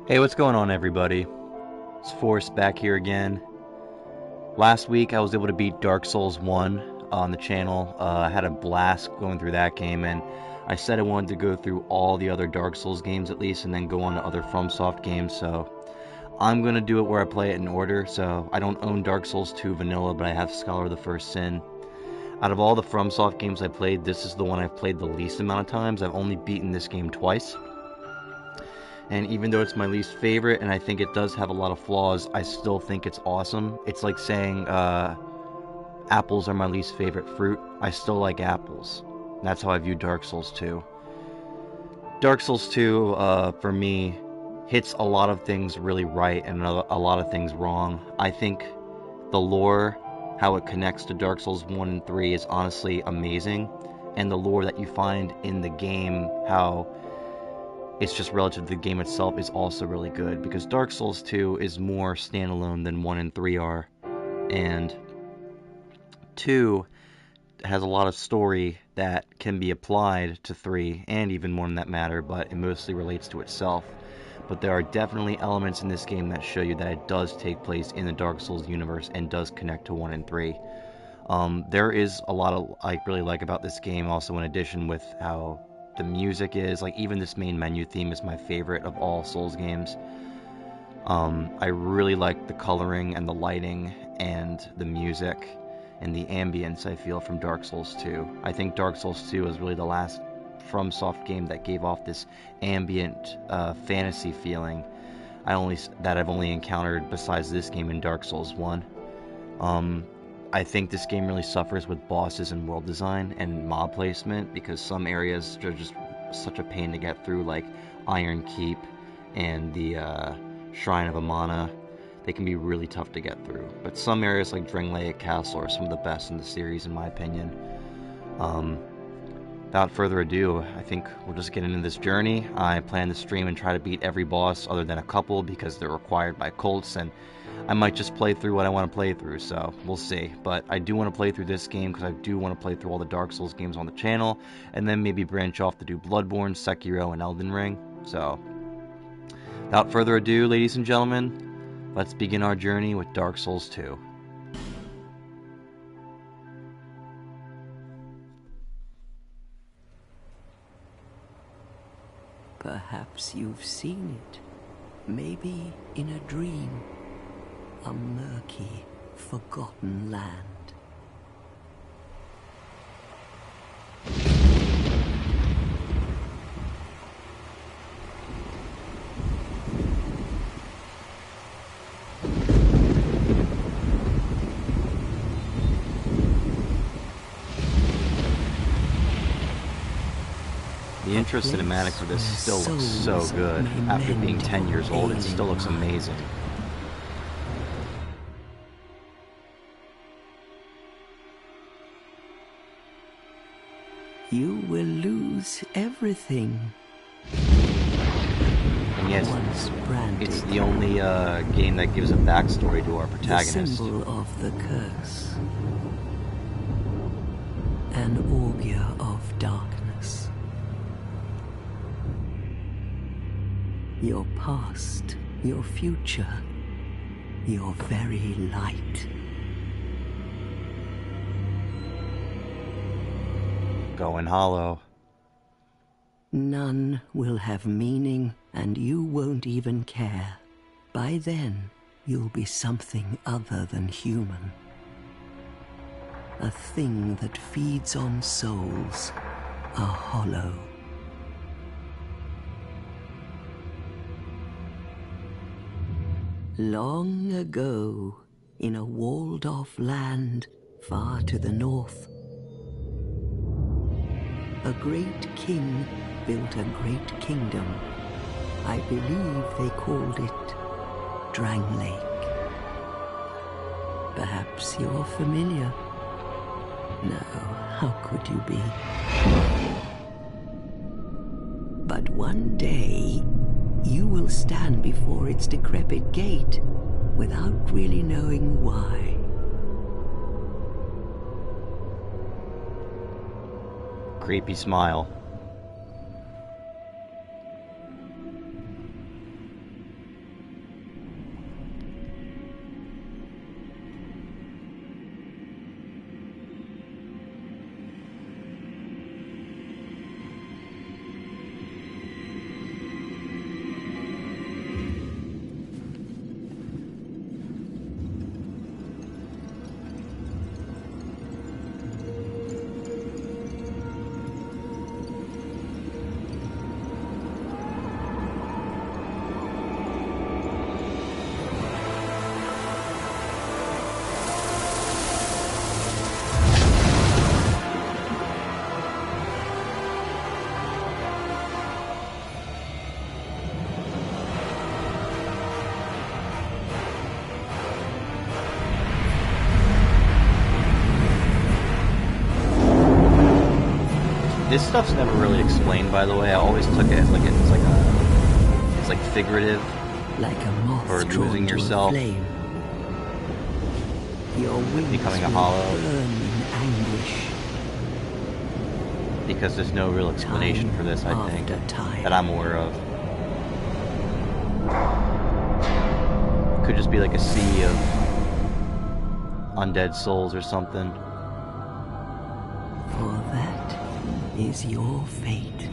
Hey, what's going on, everybody? It's Force back here again. Last week I was able to beat Dark Souls 1 on the channel. I had a blast going through that game, and I said I wanted to go through all the other Dark Souls games at least, and then go on to other FromSoft games, so I'm going to do it where I play it in order. So I don't own Dark Souls 2 Vanilla, but I have Scholar of the First Sin. Out of all the FromSoft games I played, this is the one I've played the least amount of times. I've only beaten this game twice. And even though it's my least favorite, and I think it does have a lot of flaws, I still think it's awesome. It's like saying apples are my least favorite fruit. I still like apples. That's how I view Dark Souls 2. Dark Souls 2, for me, hits a lot of things really right and a lot of things wrong. I think the lore, how it connects to Dark Souls 1 and 3 is honestly amazing. And the lore that you find in the game, how it's just relative to the game itself, is also really good, because Dark Souls 2 is more standalone than 1 and 3 are, and 2 has a lot of story that can be applied to 3, and even 1 in that matter, but it mostly relates to itself. But there are definitely elements in this game that show you that it does take place in the Dark Souls universe and does connect to 1 and 3. There is a lot of I really like about this game, also in addition with how the music is. Like, even this main menu theme is my favorite of all Souls games. I really like the coloring and the lighting and the music and the ambience I feel from Dark Souls 2. I think Dark Souls 2 is really the last FromSoft game that gave off this ambient fantasy feeling that I've only encountered besides this game in Dark Souls 1. I think this game really suffers with bosses and world design and mob placement, because some areas are just such a pain to get through, like Iron Keep and the Shrine of Amana. They can be really tough to get through. But some areas like Drangleic Castle are some of the best in the series, in my opinion. Without further ado, I think we'll just get into this journey. I plan to stream and try to beat every boss other than a couple, because they're required by cults, and I might just play through what I want to play through, so we'll see. But I do want to play through this game because I do want to play through all the Dark Souls games on the channel, and then maybe branch off to do Bloodborne, Sekiro, and Elden Ring. So, without further ado, ladies and gentlemen, let's begin our journey with Dark Souls 2. Perhaps you've seen it, maybe in a dream. A murky, forgotten land. The intro cinematic for this still looks so good. After being 10 years old, it still looks amazing. You will lose everything. And yes, it's the only game that gives a backstory to our protagonist. The symbol of the curse. An augur of darkness. Your past, your future, your very light. Going hollow. None will have meaning, and you won't even care. By then, you'll be something other than human. A thing that feeds on souls, a hollow. Long ago, in a walled-off land far to the north, a great king built a great kingdom. I believe they called it Drangleic. Perhaps you're familiar. No, how could you be? But one day, you will stand before its decrepit gate without really knowing why. Creepy smile. This stuff's never really explained, by the way. I always took it as like it's like figurative. Like a moth or losing drawn to yourself, a flame. Your wings becoming a will hollow. burn in anguish. Because there's no real explanation for this, I think, time. that I'm aware of. Could just be like a sea of undead souls or something. For that is your fate.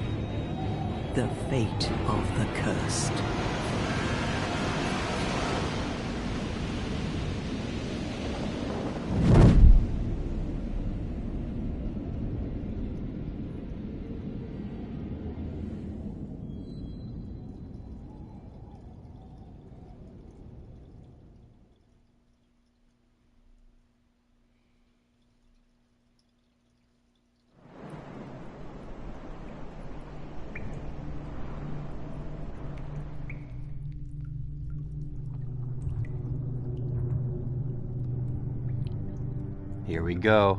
The fate of the cursed. Here we go.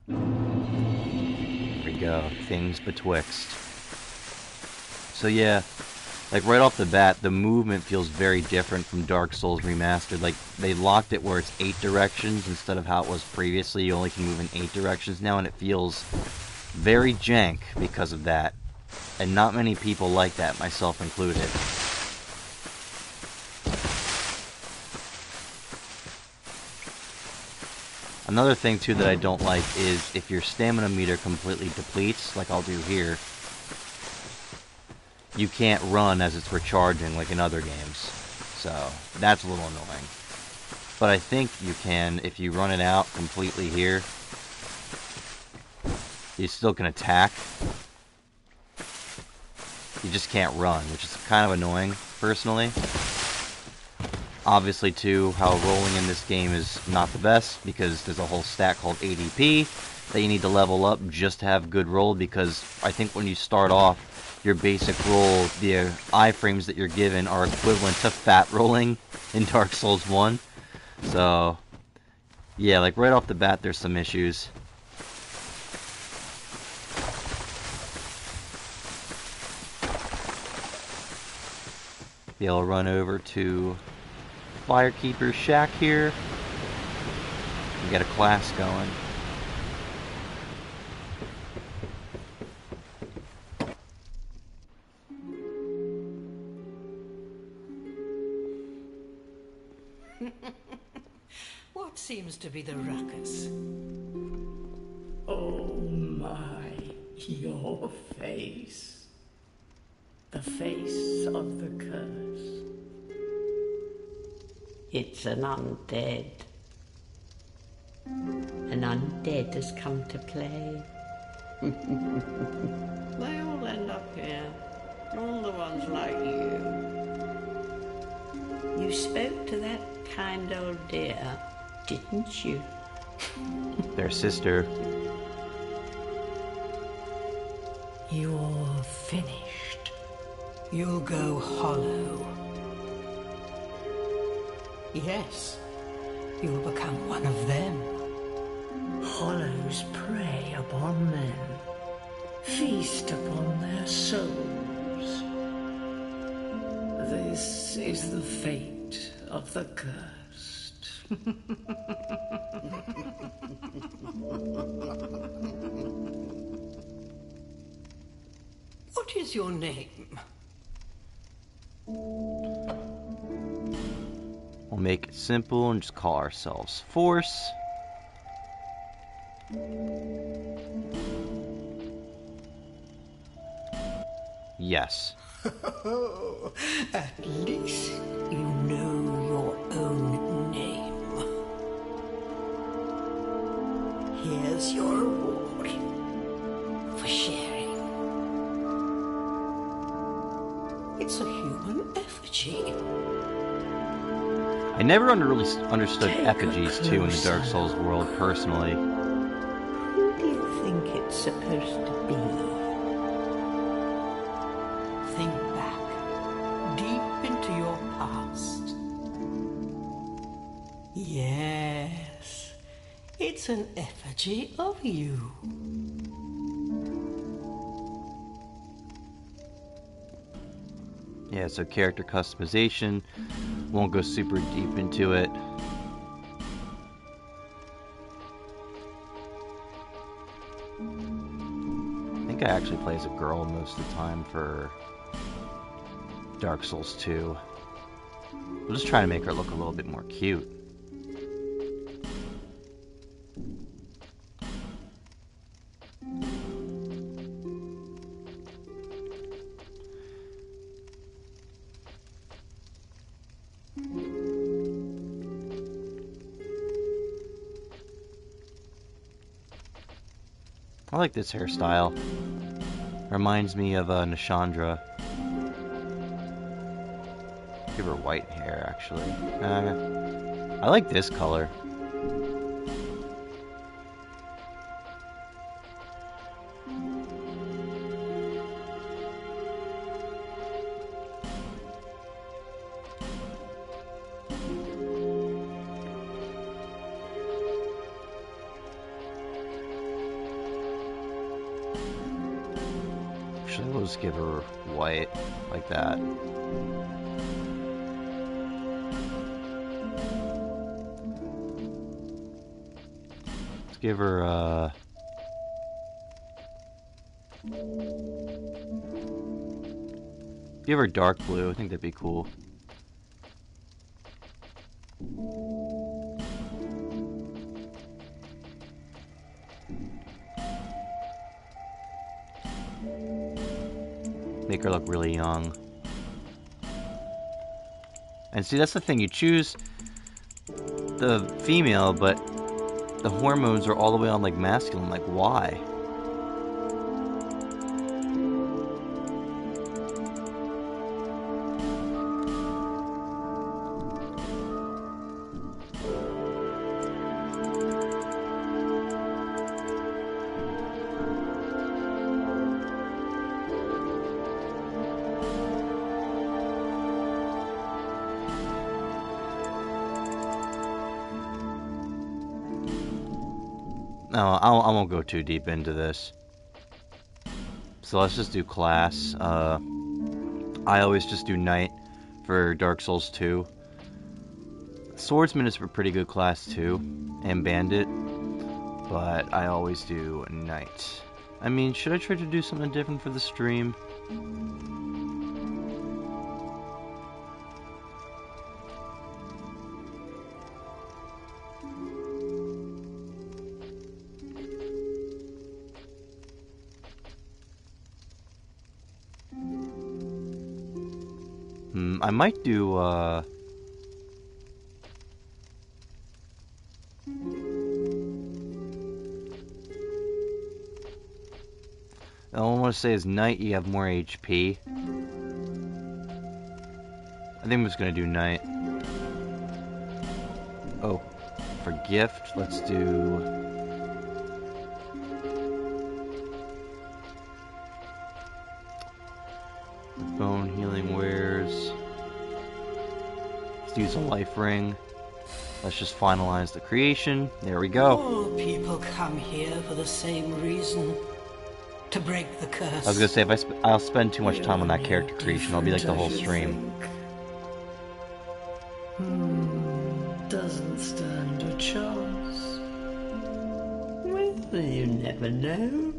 Here we go. Things betwixt. So yeah. Like, right off the bat, the movement feels very different from Dark Souls Remastered. Like, they locked it where it's 8 directions instead of how it was previously. You only can move in 8 directions now, and it feels very jank because of that. And not many people like that, myself included. Another thing, too, that I don't like is if your stamina meter completely depletes, like I'll do here, you can't run as it's recharging like in other games. So, that's a little annoying. But I think you can, if you run it out completely here, you still can attack. You just can't run, which is kind of annoying, personally. Obviously, too, how rolling in this game is not the best, because there's a whole stat called ADP that you need to level up just to have good roll, because I think when you start off, your basic roll, the iframes that you're given are equivalent to fat rolling in Dark Souls 1. So, yeah, like right off the bat, there's some issues. Yeah, I'll run over to Firekeeper's Shack here and get a class going. What seems to be the ruckus? Oh my, your face. The face of the curse. It's an undead. An undead has come to play. They all end up here. All the ones like you. You spoke to that kind old dear, didn't you? Their sister. You're finished. You'll go hollow. Yes, you'll become one of them. Hollows prey upon men, feast upon their souls. This is the fate of the cursed. What is your name? We'll make it simple and just call ourselves Force. Yes. At least you know your own name. Here's your reward for sharing. It's a human effigy. I never really understood effigies too in the Dark Souls world, personally. Who do you think it's supposed to be? Think back, deep into your past. Yes, it's an effigy of you. Yeah, so character customization. Won't go super deep into it. I think I actually play as a girl most of the time for Dark Souls 2. I'm just trying to make her look a little bit more cute. I like this hairstyle. Reminds me of Nishandra. Give her white hair, actually. I like this color. Actually, we'll just give her white, like that. Let's give her, give her dark blue. I think that'd be cool. Make her look really young. And see, that's the thing. You choose the female, but the hormones are all the way on, like, masculine. Like, why? No, I won't go too deep into this. So let's just do class. I always just do Knight for Dark Souls 2. Swordsman is a pretty good class too, and Bandit. But I always do Knight. I mean, should I try to do something different for the stream? I might do, I want to say as Knight, you have more HP. I think I'm just going to do Knight. Oh, for gift, let's do... Bone healing wares. Let's use a life ring. Let's just finalize the creation. There we go. All people come here for the same reason. To break the curse. I was gonna say, if I'll spend too much time on that character creation, I'll be like the whole stream. Doesn't stand a chance. Well, you never know.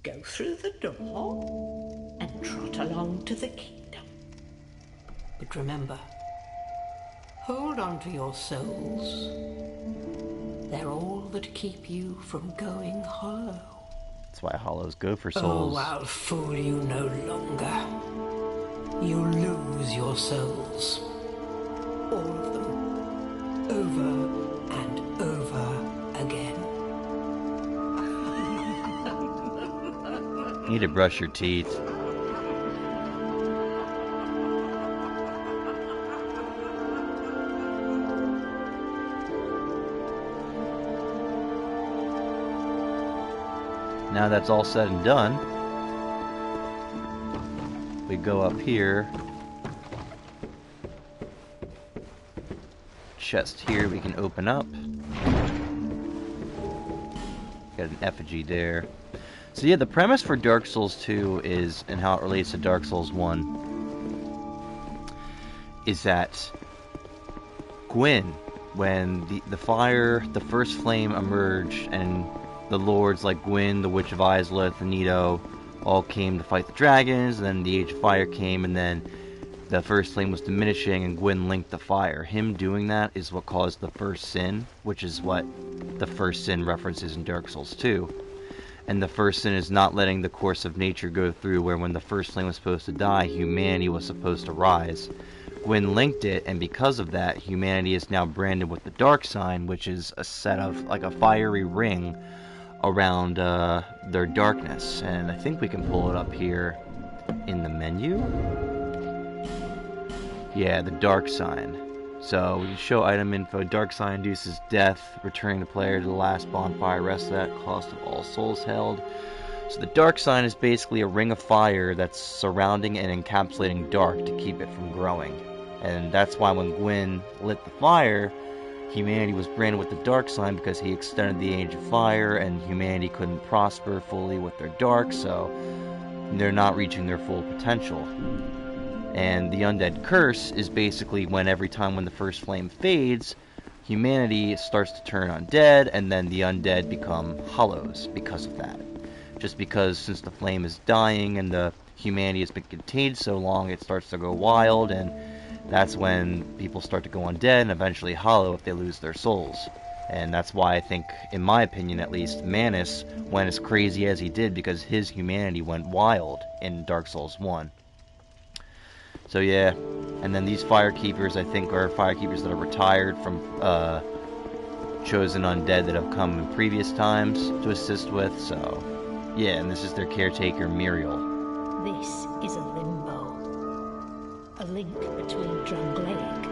Go through the door and trot along to the kingdom. But remember, hold on to your souls. They're all that keep you from going hollow. That's why hollows go for souls. Oh, I'll fool you no longer. You lose your souls. All of them. Over and over again. You need to brush your teeth. Now that's all said and done, we go up here. Chest here we can open up. Got an effigy there. So yeah, the premise for Dark Souls 2 is, and how it relates to Dark Souls 1, is that Gwyn, when the first flame emerged, and the lords like Gwyn, the Witch of Izalith, and Nito all came to fight the dragons, and then the Age of Fire came, and then the first flame was diminishing, and Gwyn linked the fire. Him doing that is what caused the first sin, which is what the first sin references in Dark Souls 2. And the first sin is not letting the course of nature go through, where when the first flame was supposed to die, humanity was supposed to rise. Gwyn linked it, and because of that, humanity is now branded with the dark sign, which is a set of, like a fiery ring around their darkness. And I think we can pull it up here in the menu. Yeah, the dark sign. So we can show item info. Dark sign induces death, returning the player to the last bonfire. Rest of that, cost of all souls held. So the dark sign is basically a ring of fire that's surrounding and encapsulating dark to keep it from growing. And that's why when Gwyn lit the fire, humanity was branded with the dark sign, because he extended the Age of Fire, and humanity couldn't prosper fully with their dark, so they're not reaching their full potential. And the undead curse is basically when every time when the first flame fades, humanity starts to turn undead, and then the undead become hollows because of that. Just because since the flame is dying and the humanity has been contained so long, it starts to go wild, and that's when people start to go undead and eventually hollow if they lose their souls. And that's why I think, in my opinion at least, Manus went as crazy as he did, because his humanity went wild in Dark Souls 1. So yeah, and then these Firekeepers, I think, are Firekeepers that are retired from chosen undead that have come in previous times to assist with, so yeah, and this is their caretaker, Muriel. This is a limbo, a link between Drangleic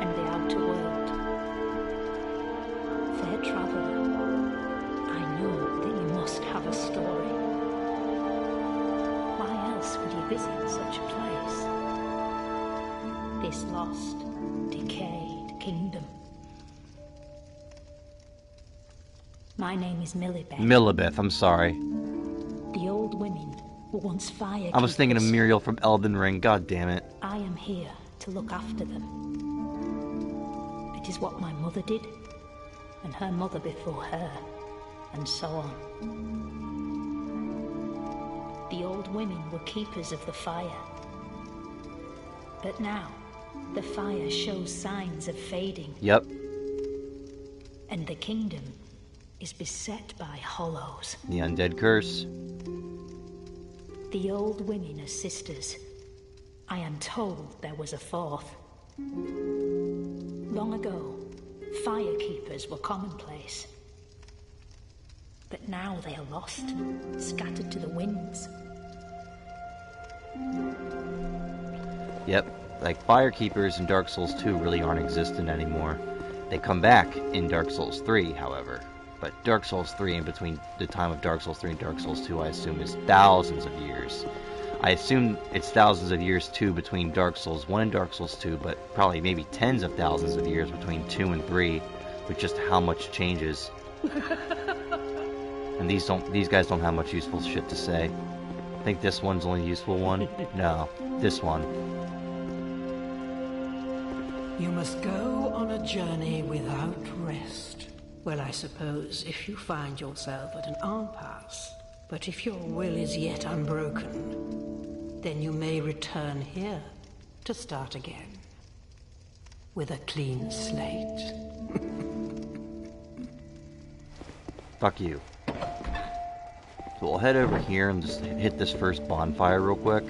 and the outer world. Fair traveler, I know that you must have a story. Why else would you visit such a place? This lost, decayed kingdom. My name is Millibeth. Millibeth, I'm sorry. The old women were once fire. I was thinking of Muriel from Elden Ring, god damn it. I am here to look after them. It is what my mother did, and her mother before her, and so on. The old women were keepers of the fire. But now, the fire shows signs of fading. Yep. And the kingdom is beset by hollows. The undead curse. The old women are sisters. I am told there was a fourth. Long ago, firekeepers were commonplace. But now they are lost, scattered to the winds. Yep. Like, Firekeepers in Dark Souls 2 really aren't existent anymore. They come back in Dark Souls 3, however. But Dark Souls 3, in between the time of Dark Souls 3 and Dark Souls 2, I assume is thousands of years. I assume it's thousands of years, too, between Dark Souls 1 and Dark Souls 2, but probably maybe tens of thousands of years between 2 and 3, with just how much changes. And these guys don't have much useful shit to say. I think this one's the only useful one. No, this one. You must go on a journey without rest. Well, I suppose if you find yourself at an impasse. But if your will is yet unbroken, then you may return here to start again. With a clean slate. Fuck you. So we'll head over here and just hit this first bonfire real quick.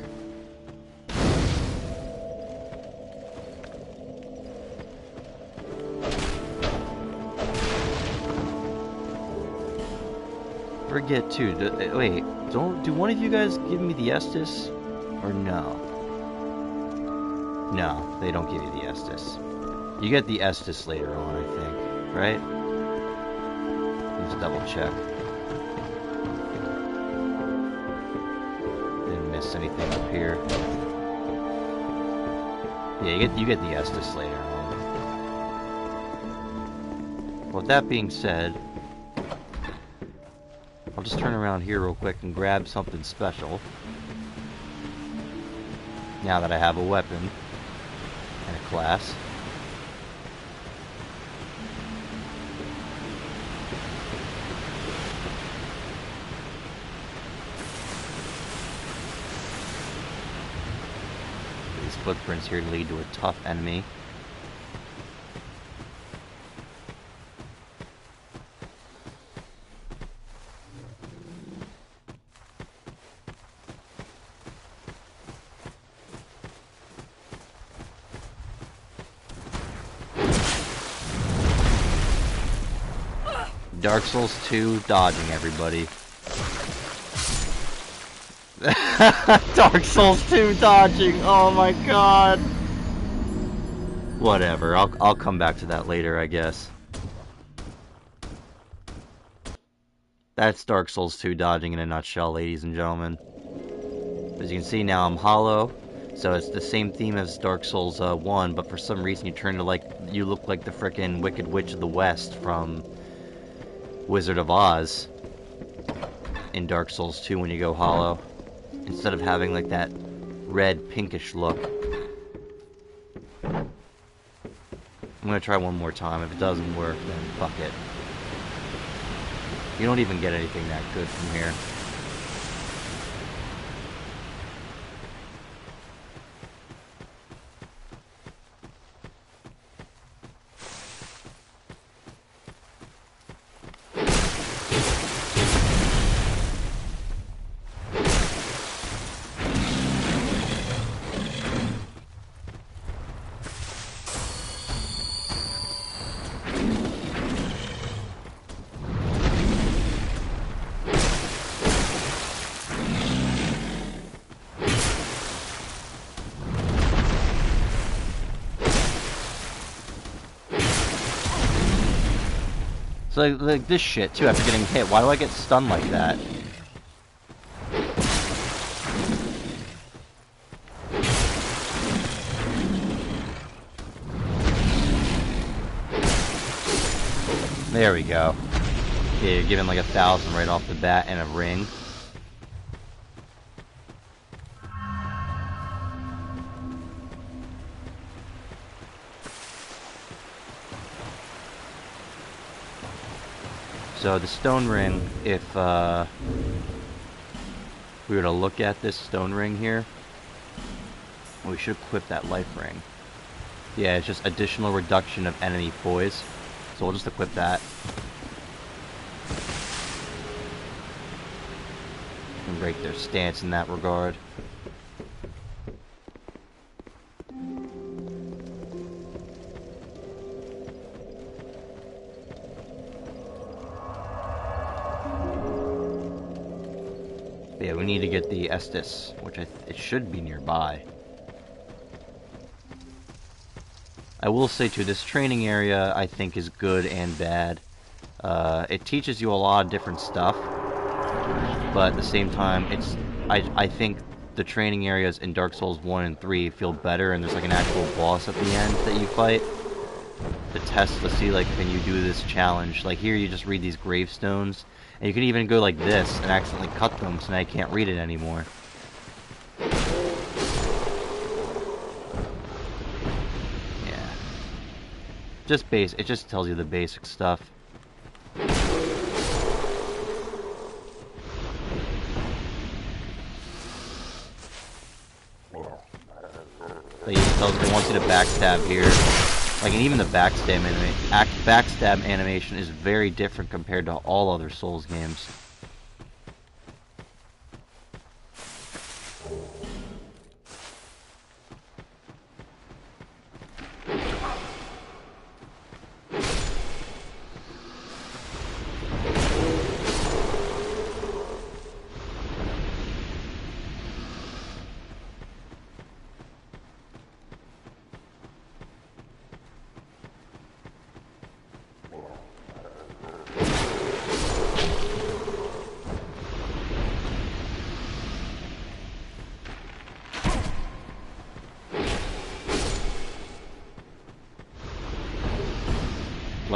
forget too. Wait, do one of you guys give me the Estus, or no? No, they don't give you the Estus. You get the Estus later on, I think, right? Let's double check. Didn't miss anything up here. Yeah, you get the Estus later on. Well, with that being said, I'll just turn around here real quick and grab something special. Now that I have a weapon and a class. These footprints here lead to a tough enemy. Dark Souls 2 dodging, everybody. Dark Souls 2 dodging, oh my god. Whatever, I'll come back to that later, I guess. That's Dark Souls 2 dodging in a nutshell, ladies and gentlemen. As you can see now, I'm hollow, so it's the same theme as Dark Souls 1, but for some reason you look like the frickin' Wicked Witch of the West from Wizard of Oz in Dark Souls 2 when you go hollow, instead of having like that red pinkish look. I'm gonna try one more time. If it doesn't work, then fuck it. You don't even get anything that good from here. So like this shit too, after getting hit, why do I get stunned like that? There we go. Yeah, you're giving like 1,000 right off the bat and a ring. So the stone ring, if we were to look at this stone ring here, we should equip that life ring. Yeah, it's just additional reduction of enemy poise. So we'll just equip that. And break their stance in that regard. Yeah, we need to get the Estus, which it should be nearby. I will say too, this training area I think is good and bad. It teaches you a lot of different stuff, but at the same time, I think the training areas in Dark Souls 1 and 3 feel better, and there's like an actual boss at the end that you fight to test to see like, can you do this challenge. Like here you just read these gravestones, and you can even go like this and accidentally cut them, so now you can't read it anymore. Just it just tells you the basic stuff. Like it wants you to backstab here. Like, and even the backstab animation is very different compared to all other Souls games.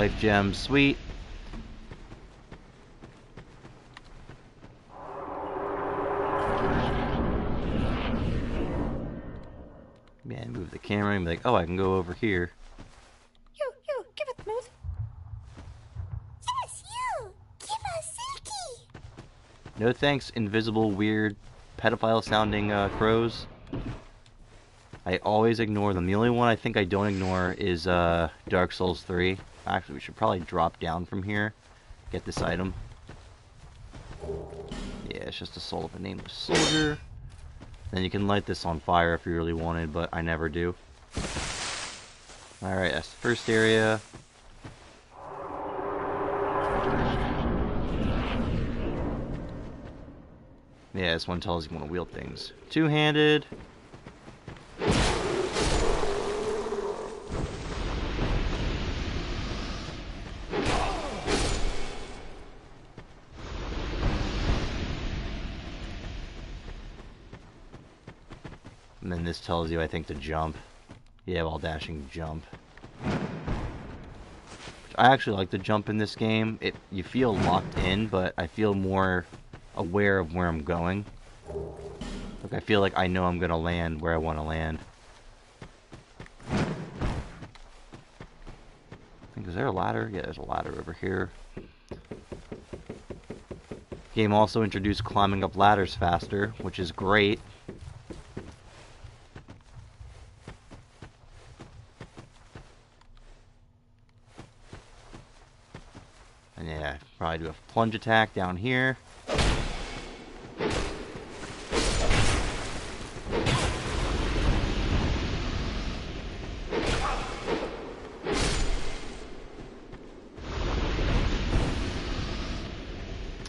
Life gems, sweet. Man, move the camera and be like, oh, I can go over here. You, give it smooth. Yes, you! Give us Silky! No thanks, invisible, weird, pedophile-sounding crows. I always ignore them. The only one I think I don't ignore is Dark Souls 3. Actually, we should probably drop down from here. Get this item. Yeah, it's just the soul of a nameless soldier. Then you can light this on fire if you really wanted, but I never do. Alright, that's the first area. Yeah, this one tells you want to wield things. Two-handed. And then this tells you, I think, to jump. Yeah, while dashing, jump. I actually like the jump in this game. You feel locked in, but I feel more aware of where I'm going. Like, I feel like I know I'm gonna land where I want to land. I think, is there a ladder? Yeah, there's a ladder over here. Game also introduced climbing up ladders faster, which is great. And yeah, probably do a plunge attack down here.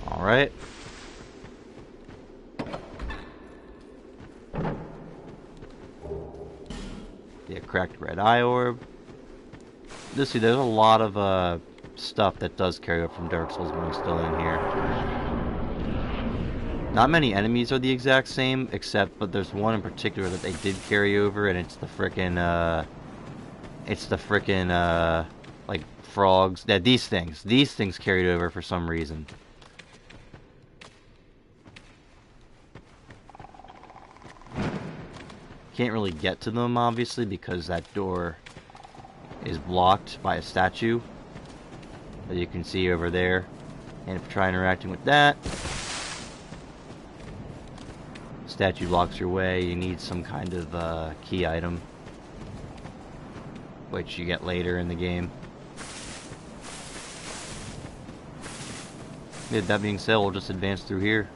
Alright. Yeah, cracked red eye orb. See, there's a lot of stuff that does carry over from Dark Souls 1 still in here. Not many enemies are the exact same, but there's one in particular that they did carry over, and it's the frickin', like, frogs. Yeah, these things carried over for some reason. Can't really get to them, obviously, because that door is blocked by a statue that you can see over there. And if you try interacting with that, statue blocks your way. You need some kind of key item, which you get later in the game. Yeah, that being said, we'll just advance through here.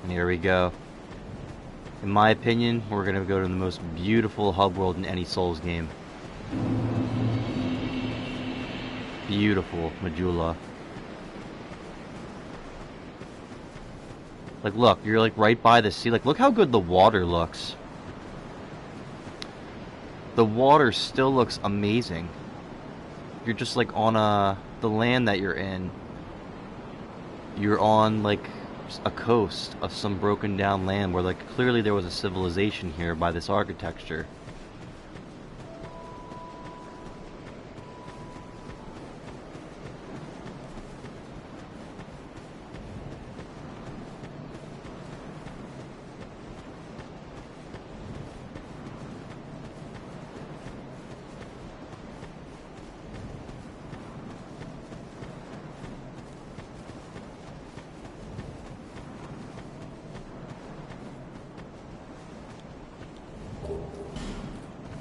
And here we go. In my opinion, we're going to go to the most beautiful hub world in any Souls game. Beautiful Majula. Like, look, you're like right by the sea. Like, look how good the water looks. The water still looks amazing. You're just like on the land that you're in. You're on like a coast of some broken down land where, like, clearly there was a civilization here by this architecture.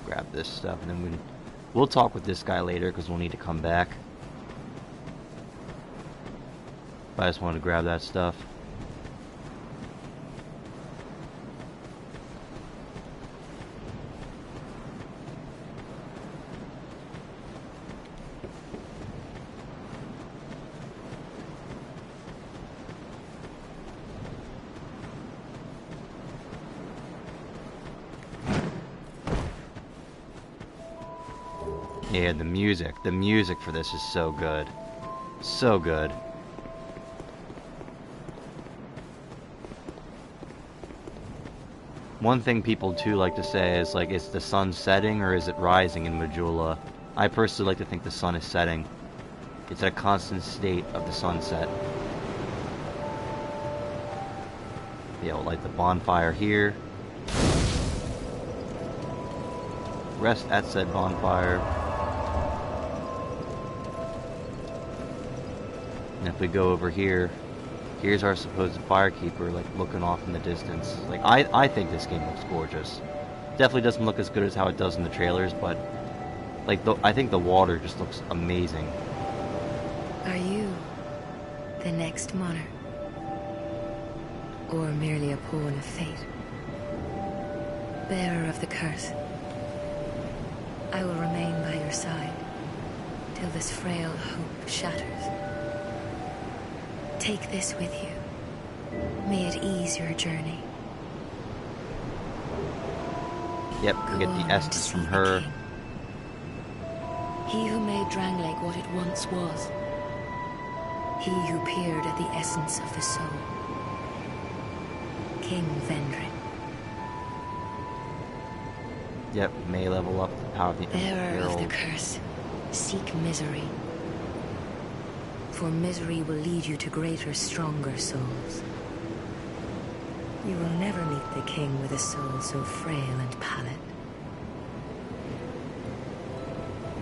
Grab this stuff, and then we'll talk with this guy later because we'll need to come back. But I just wanted to grab that stuff. Yeah, the music for this is so good. So good. One thing people too like to say is like, is the sun setting or is it rising in Majula? I personally like to think the sun is setting. It's at a constant state of the sunset. Yeah, we'll light the bonfire here. Rest at said bonfire. And if we go over here, here's our supposed firekeeper, like, looking off in the distance. Like, I think this game looks gorgeous. Definitely doesn't look as good as how it does in the trailers, but, like, I think the water just looks amazing. Are you the next monarch? Or merely a pawn of fate? Bearer of the curse, I will remain by your side till this frail hope shatters. Take this with you. May it ease your journey. Yep, we get the Estus from her. He who made Drangleic what it once was. He who peered at the essence of the soul. King Vendrick. Yep, may level up the power of the Bearer of the curse, seek misery. For misery will lead you to greater, stronger souls. You will never meet the king with a soul so frail and pallid.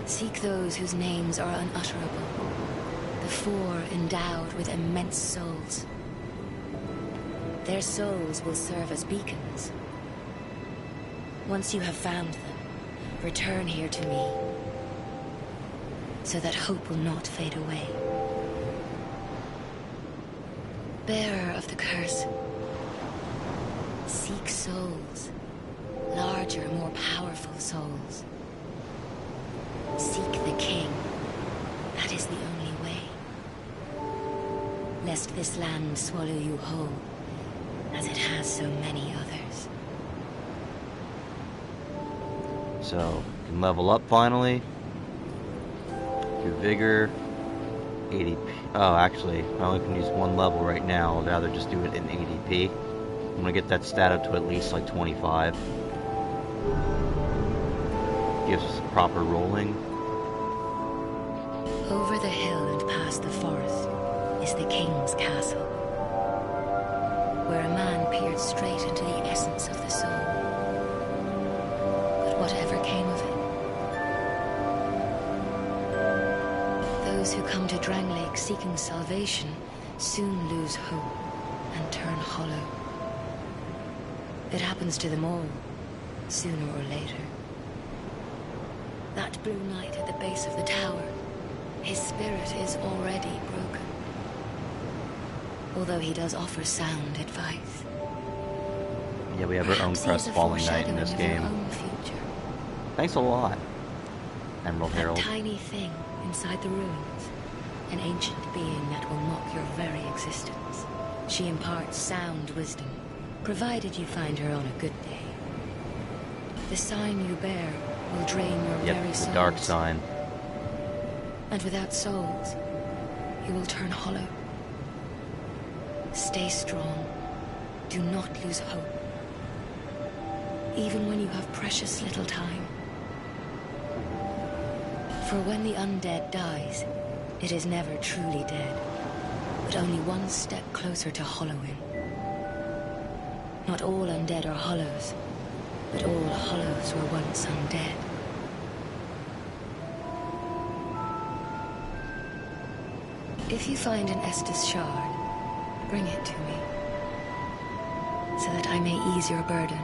Seek those whose names are unutterable. The four endowed with immense souls. Their souls will serve as beacons. Once you have found them, return here to me, so that hope will not fade away. Bearer of the curse, seek souls, larger, more powerful souls. Seek the king. That is the only way. Lest this land swallow you whole, as it has so many others. So, we can level up finally. Do vigor. 80p. Oh, actually, I only can use one level right now. I'd rather just do it in 80p. I'm gonna get that stat up to at least like 25. Gives us proper rolling. Over the hill and past the forest is the king's castle, where a man peered straight into the essence of the soul. But whatever came of it, those who come to Drangleic seeking salvation soon lose hope and turn hollow. It happens to them all, sooner or later. That blue knight at the base of the tower, his spirit is already broken. Although he does offer sound advice. Yeah, we have our own crestfallen knight in this game. Thanks a lot, Emerald Herald. That tiny thing inside the ruins, an ancient being that will mock your very existence. She imparts sound wisdom, provided you find her on a good day. The sign you bear will drain your very souls. The dark sign. And without souls, you will turn hollow. Stay strong. Do not lose hope. Even when you have precious little time. For when the undead dies, it is never truly dead, but only one step closer to hollowing. Not all undead are hollows, but all hollows were once undead. If you find an Estus shard, bring it to me, so that I may ease your burden.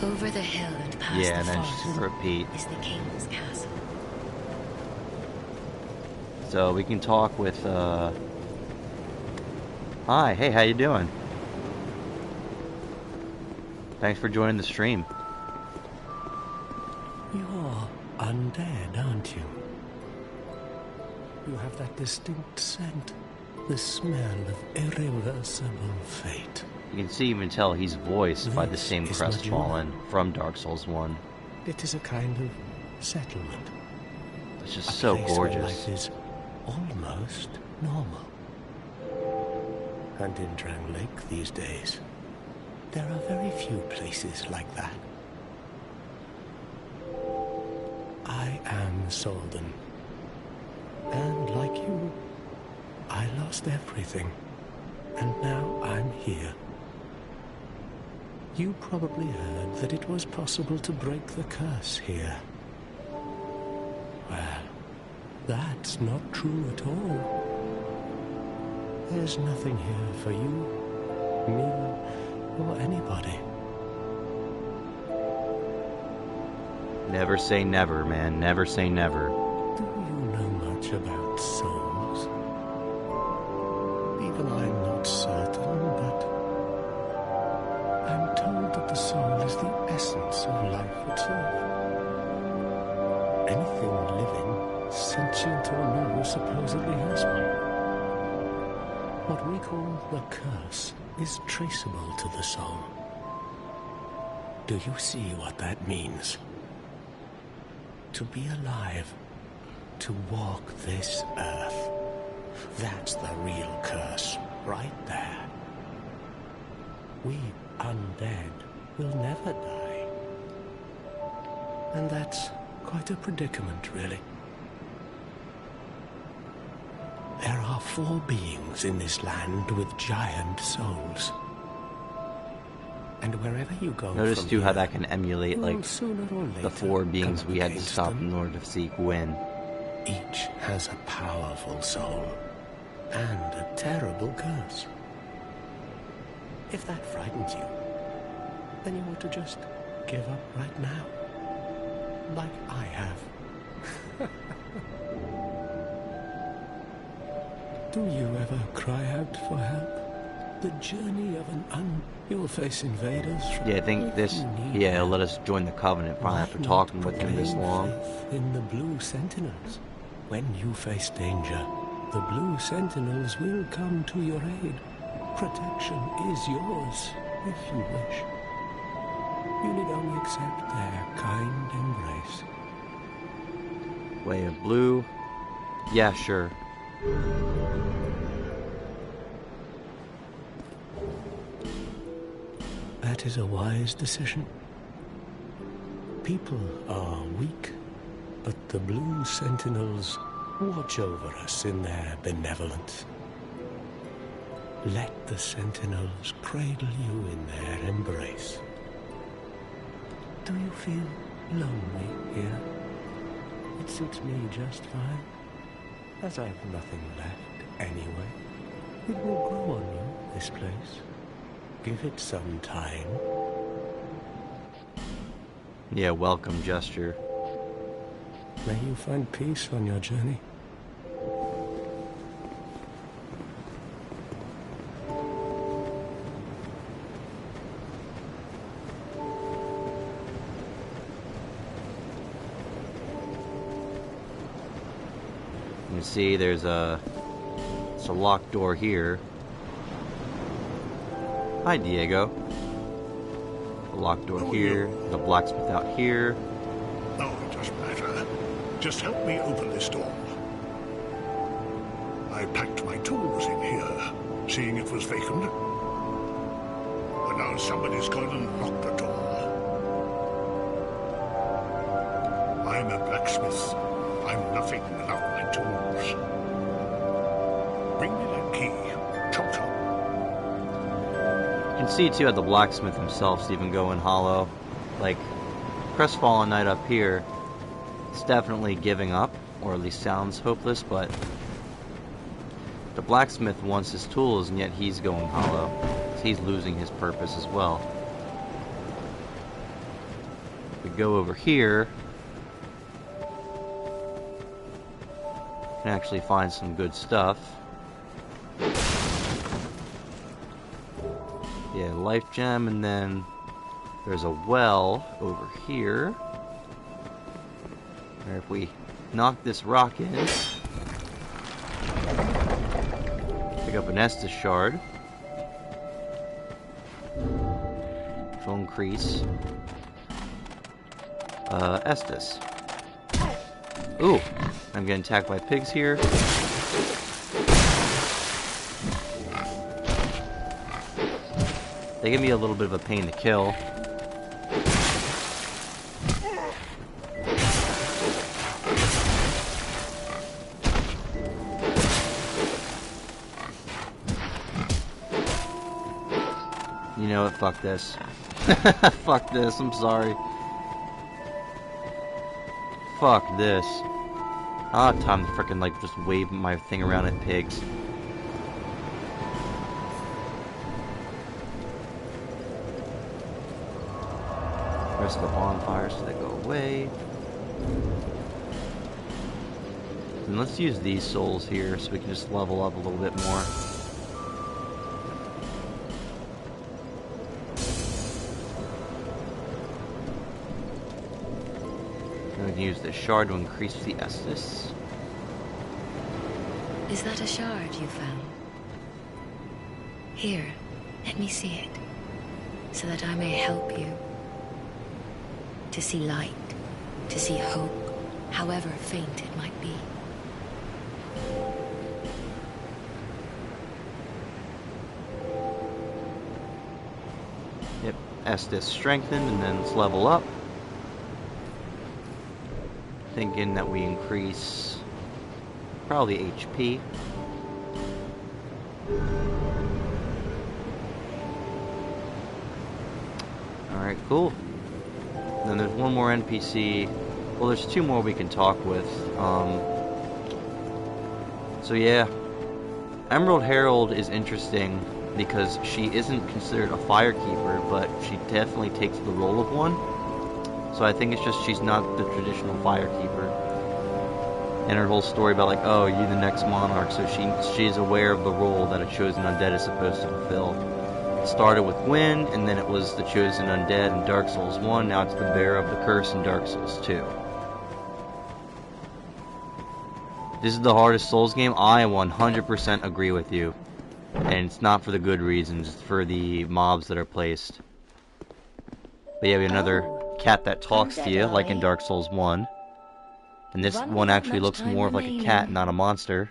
Over the hill and past the forest is the king's castle. So we can talk with, Hi, hey, how you doing? Thanks for joining the stream. You're undead, aren't you? You have that distinct scent, the smell of irreversible fate. You can see, even tell he's voiced by the same crestfallen from Dark Souls 1. It is a kind of settlement. It's just so gorgeous. Where life is almost normal. And in Drangleic these days, There are very few places like that. I am Solden. And like you, I lost everything. And now I'm here. You probably heard that it was possible to break the curse here. Well, that's not true at all. There's nothing here for you, me, or anybody. Never say never, man. Never say never. Do you know much about souls? Even I'm not certain, but I'm told that the soul is the essence of life itself. Anything living, sentient or no, supposedly has one. What we call the curse is traceable to the soul. Do you see what that means? To be alive, to walk this earth. That's the real curse, right there. We undead will never die. And that's quite a predicament, really. There are 4 beings in this land with giant souls. And wherever you go Notice from too how here, that can emulate like sooner or the later 4 beings come we had to against stop them. in order to seek win. Each has a powerful soul and a terrible curse. If that frightens you, then you ought to just give up right now, like I have. Do you ever cry out for help? The journey of an You'll face invaders from... Yeah, I think this... Yeah, it'll let us join the Covenant finally after talking with him this long. Faith in the Blue Sentinels. When you face danger, the Blue Sentinels will come to your aid. Protection is yours, if you wish. You need only accept their kind embrace. Way of Blue. Yeah, sure. That is a wise decision. People are weak, but the Blue Sentinels watch over us in their benevolence. Let the Sentinels cradle you in their embrace. Do you feel lonely here? It suits me just fine, as I've nothing left anyway. It will grow on you, this place. Give it some time. Yeah, welcome gesture. May you find peace on your journey. You can see there's it's a locked door here. Hi, Diego. A locked door here. The blacksmith out here. Oh, it doesn't matter. Just help me open this door. I packed my tools in here, seeing it was vacant. But now somebody's gone and locked the door. I'm a blacksmith. I'm nothing without my tools. Bring me that key. Chop chop. You can see too how the blacksmith himself's even going hollow. Like, Crestfallen Knight up here, it's definitely giving up, or at least sounds hopeless, but the blacksmith wants his tools and yet he's going hollow. So he's losing his purpose as well. We go over here, can actually find some good stuff. Yeah, life gem, and then there's a well over here. Or if we knock this rock in, pick up an Estus shard, which will increase Estus. Ooh, I'm getting attacked by pigs here. They give me a little bit of a pain to kill. You know what? Fuck this. Fuck this. I'm sorry. Fuck this. I don't have time to frickin' like just wave my thing around at pigs. Rest of the bonfires so they go away. And let's use these souls here so we can just level up a little bit more. We can use this shard to increase the Estus. Is that a shard you found? Here, let me see it, so that I may help you. To see light, to see hope, however faint it might be. Yep, Estus strengthened, and then let's level up. Thinking that we increase probably HP. Alright, cool. And then there's one more NPC. Well, there's two more we can talk with. So yeah, Emerald Herald is interesting because she isn't considered a firekeeper, but she definitely takes the role of one. So I think it's just she's not the traditional firekeeper. And her whole story about like, oh, you the next monarch, so she's aware of the role that a chosen undead is supposed to fulfill. It started with Gwyn, and then it was the chosen undead in Dark Souls 1, now it's the bearer of the curse in Dark Souls 2. This is the hardest Souls game? I 100% agree with you. And it's not for the good reasons, it's for the mobs that are placed. But yeah, we have another cat that talks to you, like in Dark Souls 1. And this one actually looks more of like a cat, not a monster.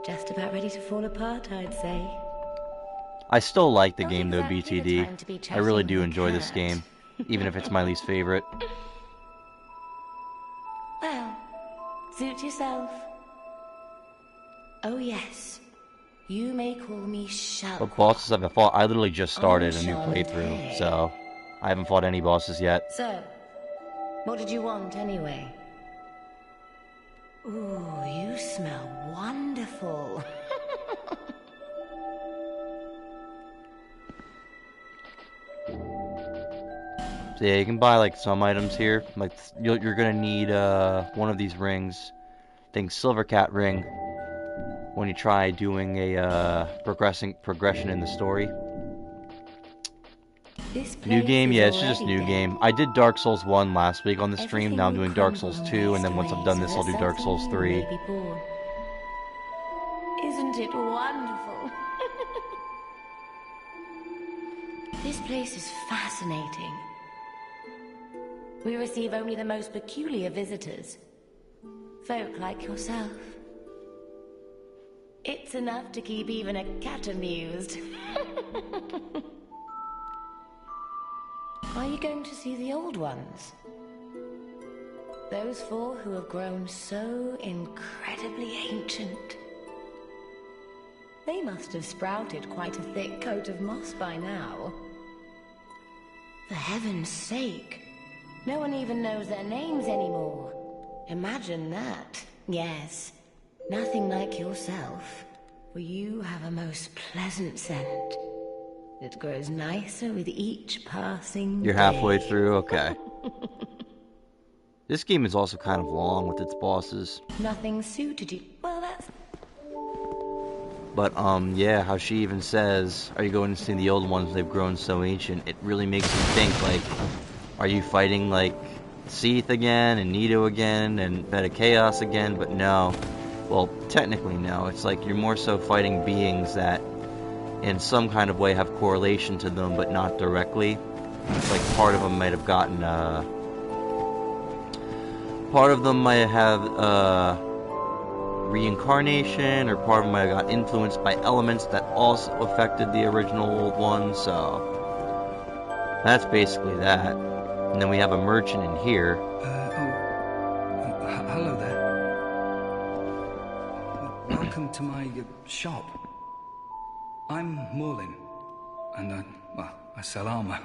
Just about ready to fall apart, I'd say. I still like the game though, BTD. I really do enjoy this game, even if it's my least favorite. Well, suit yourself. Oh yes, you may call me Shell. What bosses have I fought? I literally just started a new playthrough, so I haven't fought any bosses yet. So, what did you want anyway? Ooh, you smell wonderful. So yeah, you can buy like some items here. Like you're gonna need one of these rings. I think Silver Cat ring. When you try doing a progression in the story. New game, yeah, it's just new game. I did Dark Souls 1 last week on the stream. Now I'm doing Dark Souls 2, and then once I've done this, I'll do Dark Souls 3. Isn't it wonderful? This place is fascinating. We receive only the most peculiar visitors. Folk like yourself. It's enough to keep even a cat amused. Are you going to see the old ones? Those four who have grown so incredibly ancient. They must have sprouted quite a thick coat of moss by now. For heaven's sake, no one even knows their names anymore. Imagine that. Yes, nothing like yourself, for you have a most pleasant scent. It grows nicer with each passing day. You're halfway through? Okay. This game is also kind of long with its bosses. Nothing suited you. Well, that's... But, yeah, how she even says, are you going to see the old ones? They've grown so ancient. It really makes you think, like, are you fighting, like, Seath again, and Nito again, and Beta Chaos again? But no. Well, technically no. It's like you're more so fighting beings that in some kind of way have correlation to them, but not directly. It's like part of them might have gotten, part of them might have, reincarnation, or part of them might have got influenced by elements that also affected the original old one, so that's basically that. And then we have a merchant in here. Hello there. Welcome to my shop. I'm Morlin, and I sell armor.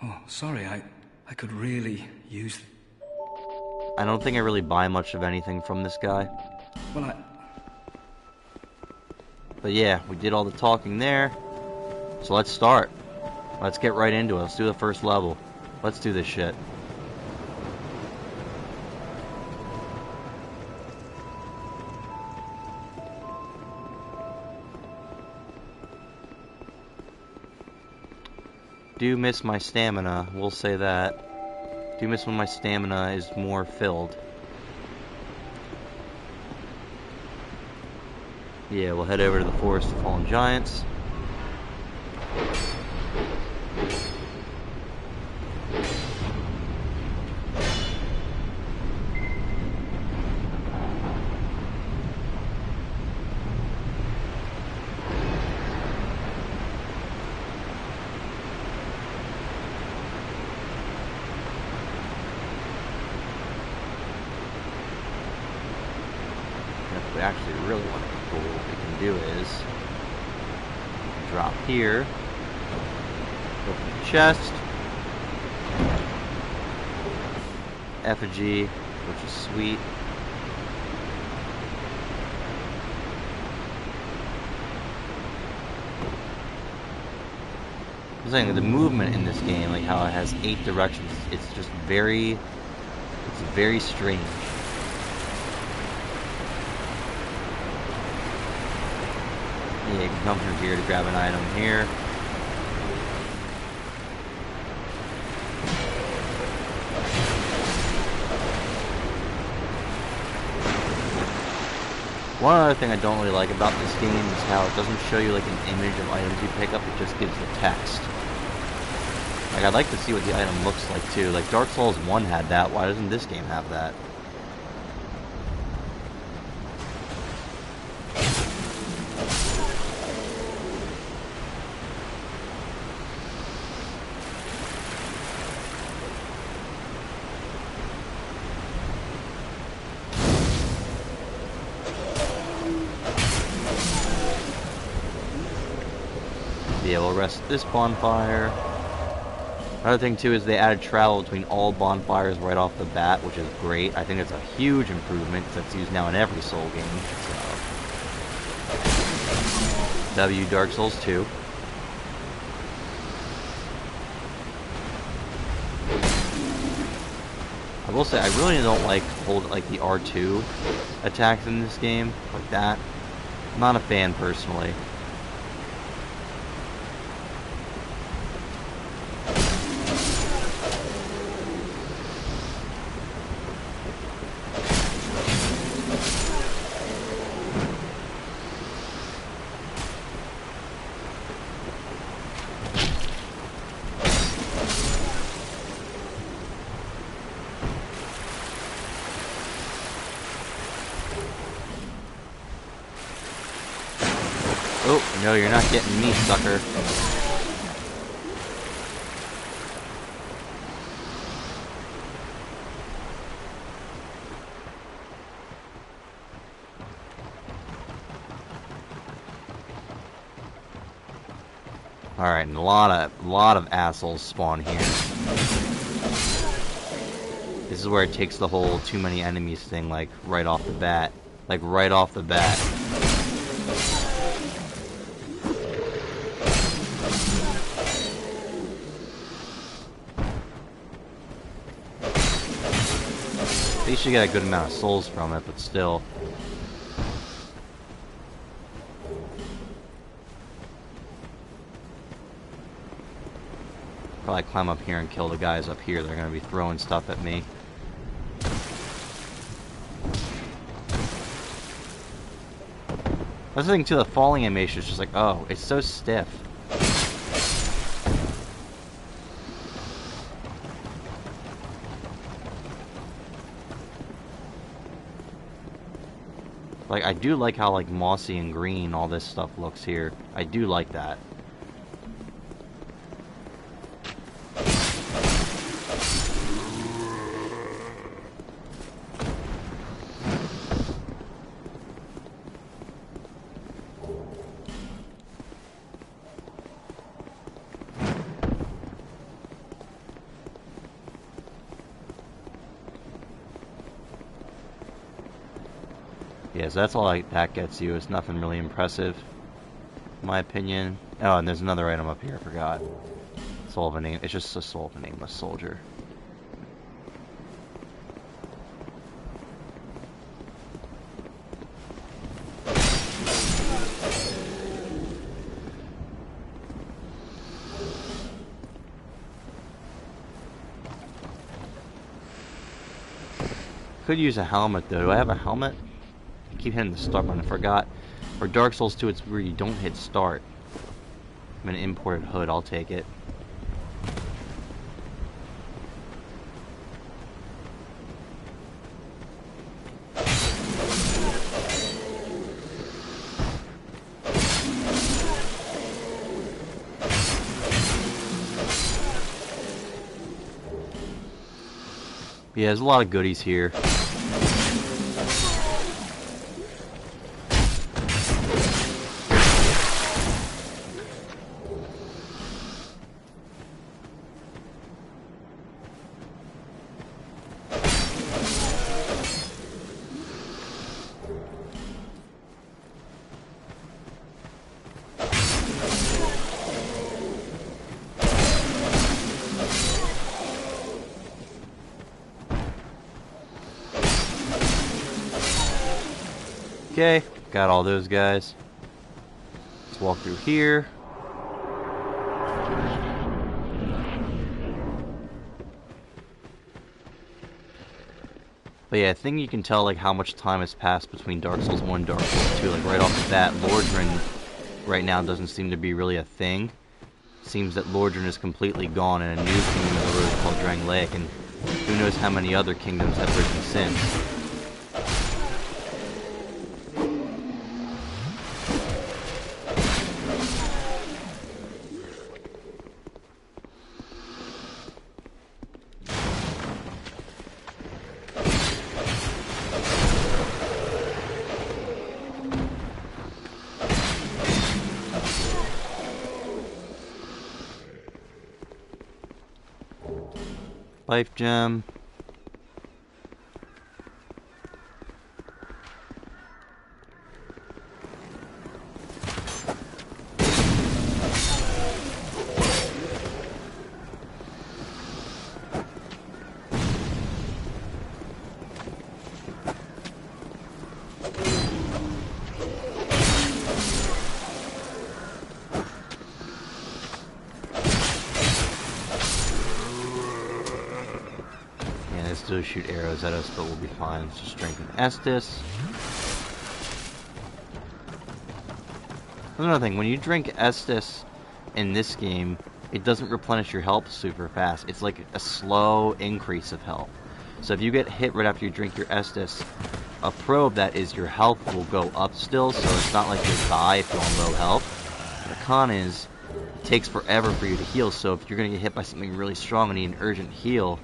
Oh, sorry, I could really use... I don't think I really buy much of anything from this guy. Well, But yeah, we did all the talking there. So let's start. Let's get right into it. Let's do the first level. Let's do this shit. Do miss my stamina, we'll say that. Do miss when my stamina is more filled. Yeah, we'll head over to the Forest of Fallen Giants. If we actually really want to be cool, what we can do is drop here, open the chest, effigy, which is sweet. I'm saying that the movement in this game, like how it has 8 directions, it's just very strange. Yeah, you can come through here to grab an item here. One other thing I don't really like about this game is how it doesn't show you like an image of items you pick up, it just gives the text. Like, I'd like to see what the item looks like too. Like Dark Souls 1 had that, why doesn't this game have that? Yeah, we'll rest at this bonfire. Another thing too is they added travel between all bonfires right off the bat, which is great. I think it's a huge improvement because that's used now in every Soul game. So. W Dark Souls 2. I will say I really don't like the R2 attacks in this game like that. I'm not a fan personally. Oh, no, you're not getting me, sucker. Alright, and a lot of assholes spawn here. This is where it takes the whole too many enemies thing, like, right off the bat. Like, right off the bat. At least you get a good amount of souls from it, but still. Probably climb up here and kill the guys up here. They're going to be throwing stuff at me. That's the thing too, the falling animation is just like, oh, it's so stiff. Like, I do like how, like, mossy and green all this stuff looks here. I do like that. Yeah, so that's all that gets you. It's nothing really impressive, in my opinion. Oh, and there's another item up here, I forgot. Soul of a name. It's just a soul of a nameless soldier. Could use a helmet though. Do I have a helmet? I keep hitting the start button. I forgot. For Dark Souls 2, it's where you don't hit start. I'm an imported hood. I'll take it. Yeah, there's a lot of goodies here. Okay, got all those guys. Let's walk through here. But yeah, I think you can tell like how much time has passed between Dark Souls 1 and Dark Souls 2. Like right off the bat, Lordran right now doesn't seem to be really a thing. Seems that Lordran is completely gone and a new kingdom has arose called Drangleic, and who knows how many other kingdoms have risen since. Life gem. Still shoot arrows at us, but we'll be fine. Let's just strengthen Estus. Another thing, when you drink Estus in this game, it doesn't replenish your health super fast. It's like a slow increase of health. So if you get hit right after you drink your Estus, a pro of that is your health will go up still, so it's not like you'll die if you're on low health. The con is, it takes forever for you to heal, so if you're going to get hit by something really strong and need an urgent heal,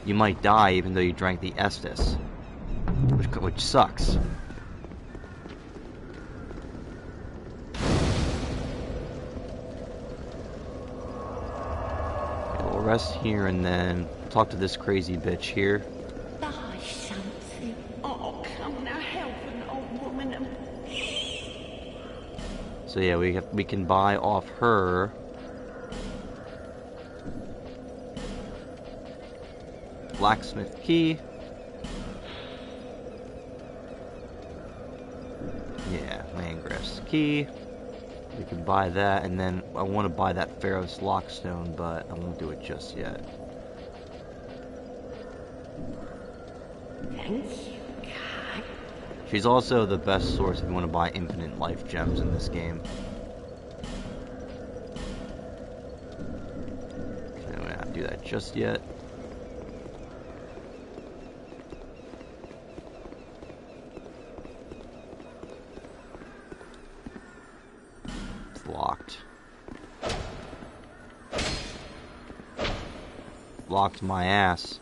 you might die even though you drank the Estus, which sucks. Okay, we'll rest here and then talk to this crazy bitch here. Buy something. Oh, come now, help an old woman. So yeah, we can buy off her. Blacksmith key. Yeah, Landgraff's key. We can buy that, and then I want to buy that Pharaoh's Lockstone, but I won't do it just yet. Thank you, God. She's also the best source if you want to buy infinite life gems in this game. Okay, I'm not do that just yet. blocked my ass.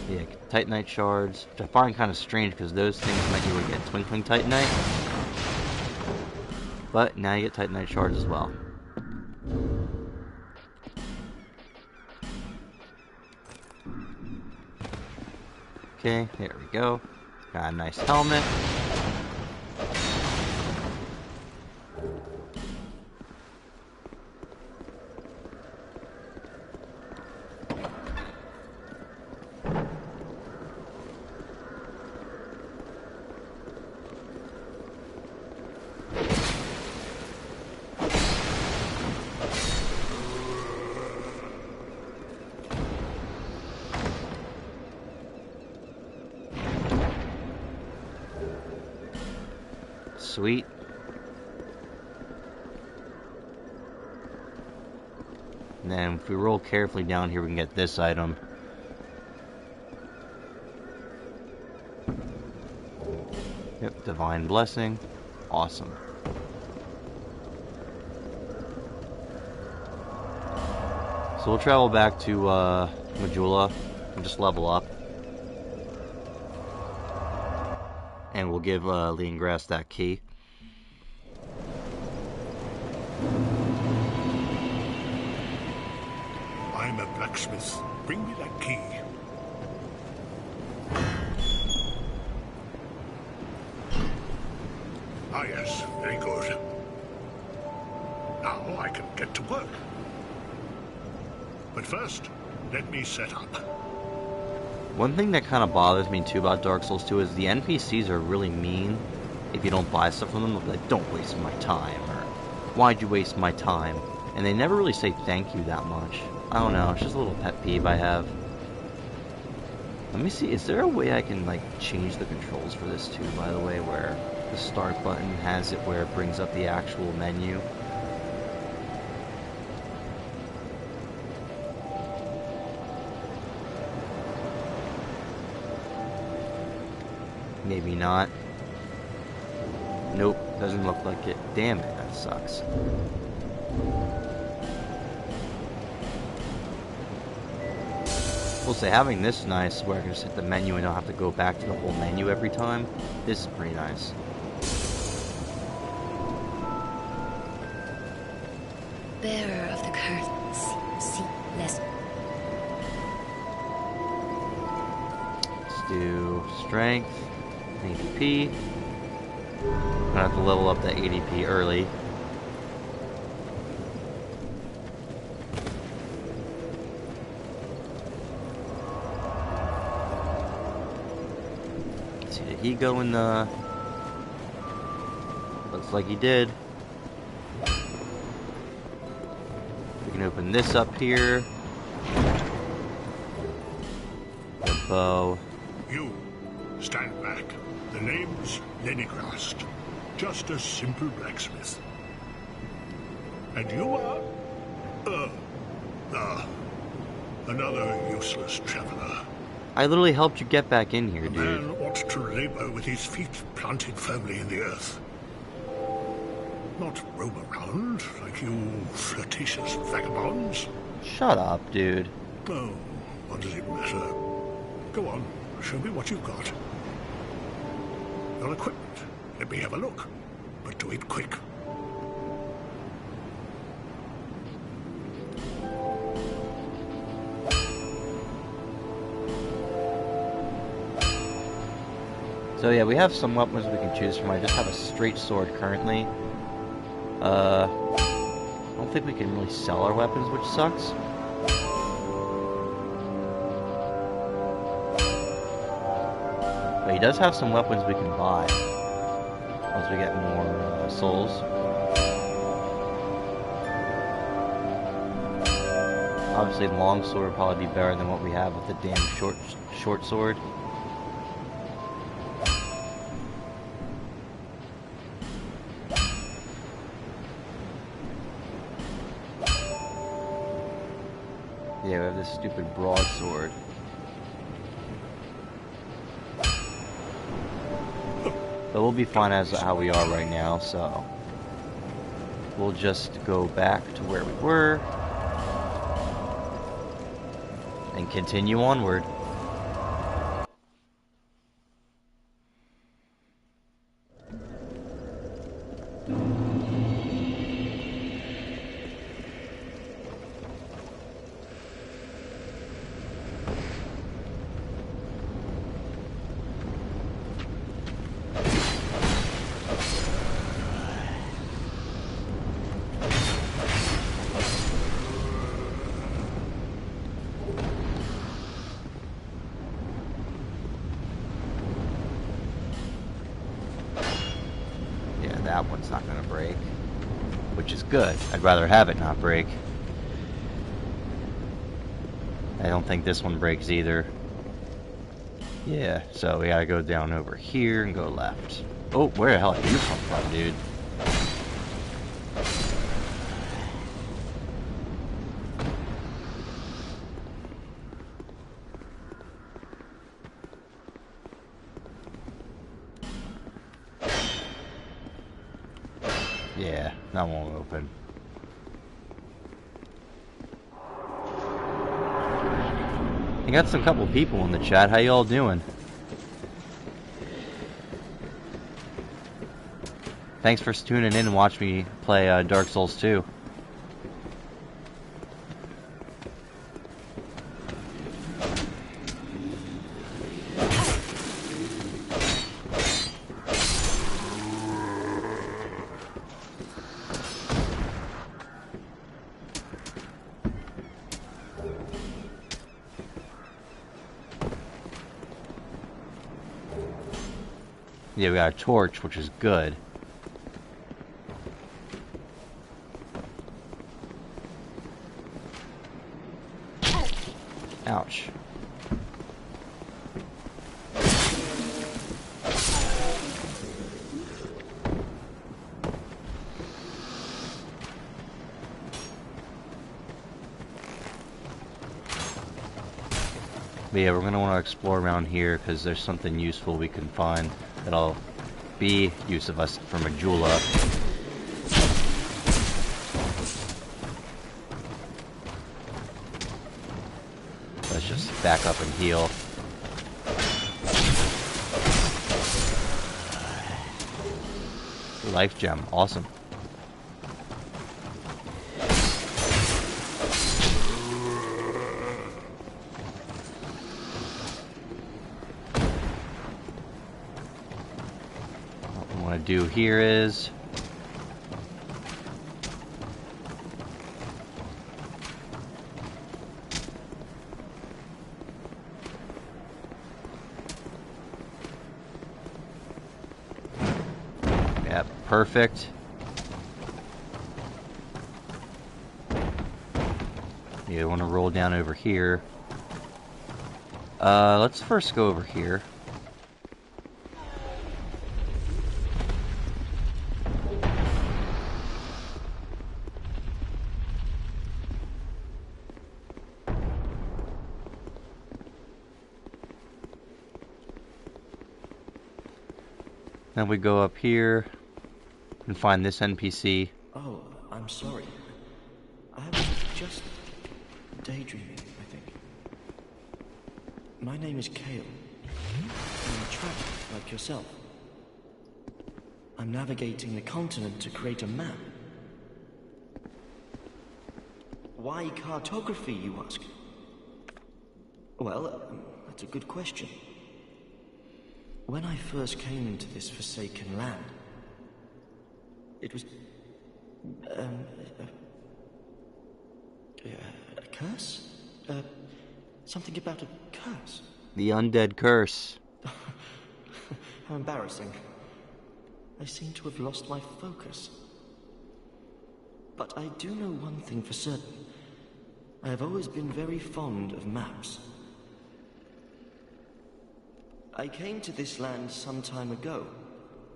Yeah, Titanite shards, which I find kind of strange because those things meant you would get Twinkling Titanite. But now you get Titanite shards as well. Okay, there we go. Got a nice helmet. Sweet. And then if we roll carefully down here, we can get this item. Yep, Divine Blessing. Awesome. So we'll travel back to Majula and just level up. And we'll give Leongrass that key. I'm a blacksmith. Bring me that key. Ah, yes, very good. Now I can get to work. But first, let me set up. One thing that kind of bothers me too about Dark Souls 2 is the NPCs are really mean if you don't buy stuff from them. They'll be like, don't waste my time, or why'd you waste my time? And they never really say thank you that much. I don't know, it's just a little pet peeve I have. Let me see, is there a way I can like change the controls for this too, by the way, where the start button has it where it brings up the actual menu? Maybe not. Nope, doesn't look like it. Damn it, that sucks. We'll say having this nice where I can just hit the menu and don't have to go back to the whole menu every time. This is pretty nice. Bearer of the curtains, see less. Let's do strength, ADP. I'm gonna have to level up that ADP early. Let's see, did he go in the... Looks like he did. We can open this up here. The bow. You, stand back. The name's Lenigrast. Just a simple blacksmith. And you are? Another useless traveler. I literally helped you get back in here, A dude. man ought to labor with his feet planted firmly in the earth. Not roam around like you flirtatious vagabonds. Shut up, dude. Oh, what does it matter? Go on, show me what you've got. Your equipment. Let me have a look. But do it quick. So yeah, we have some weapons we can choose from. I just have a straight sword currently. I don't think we can really sell our weapons, which sucks. But he does have some weapons we can buy. Once we get more souls. Obviously, the long sword would probably be better than what we have with the damn short sword. Yeah, we have this stupid broadsword. But we'll be fine as how we are right now, so... we'll just go back to where we were and continue onward. That one's not going to break, which is good. I'd rather have it not break. I don't think this one breaks either. Yeah, so we gotta go down over here and go left. Oh, where the hell did you come from, dude? Yeah, that won't open. I got some couple people in the chat. How y'all doing? Thanks for tuning in and watch me play Dark Souls 2. Yeah, we got a torch, which is good. Ouch. But yeah, we're going to want to explore around here because there's something useful we can find that'll be use of us for Majula. Let's just back up and heal. Life gem, awesome. Do here is yeah, perfect. You want to roll down over here. Let's first go over here. Then we go up here and find this NPC. Oh, I'm sorry. I was just daydreaming, I think. My name is Kale. I'm a traveler like yourself. I'm navigating the continent to create a map. Why cartography, you ask? Well, that's a good question. When I first came into this forsaken land, it was... a curse? Something about a curse? The undead curse. How embarrassing. I seem to have lost my focus. But I do know one thing for certain. I have always been very fond of maps. I came to this land some time ago.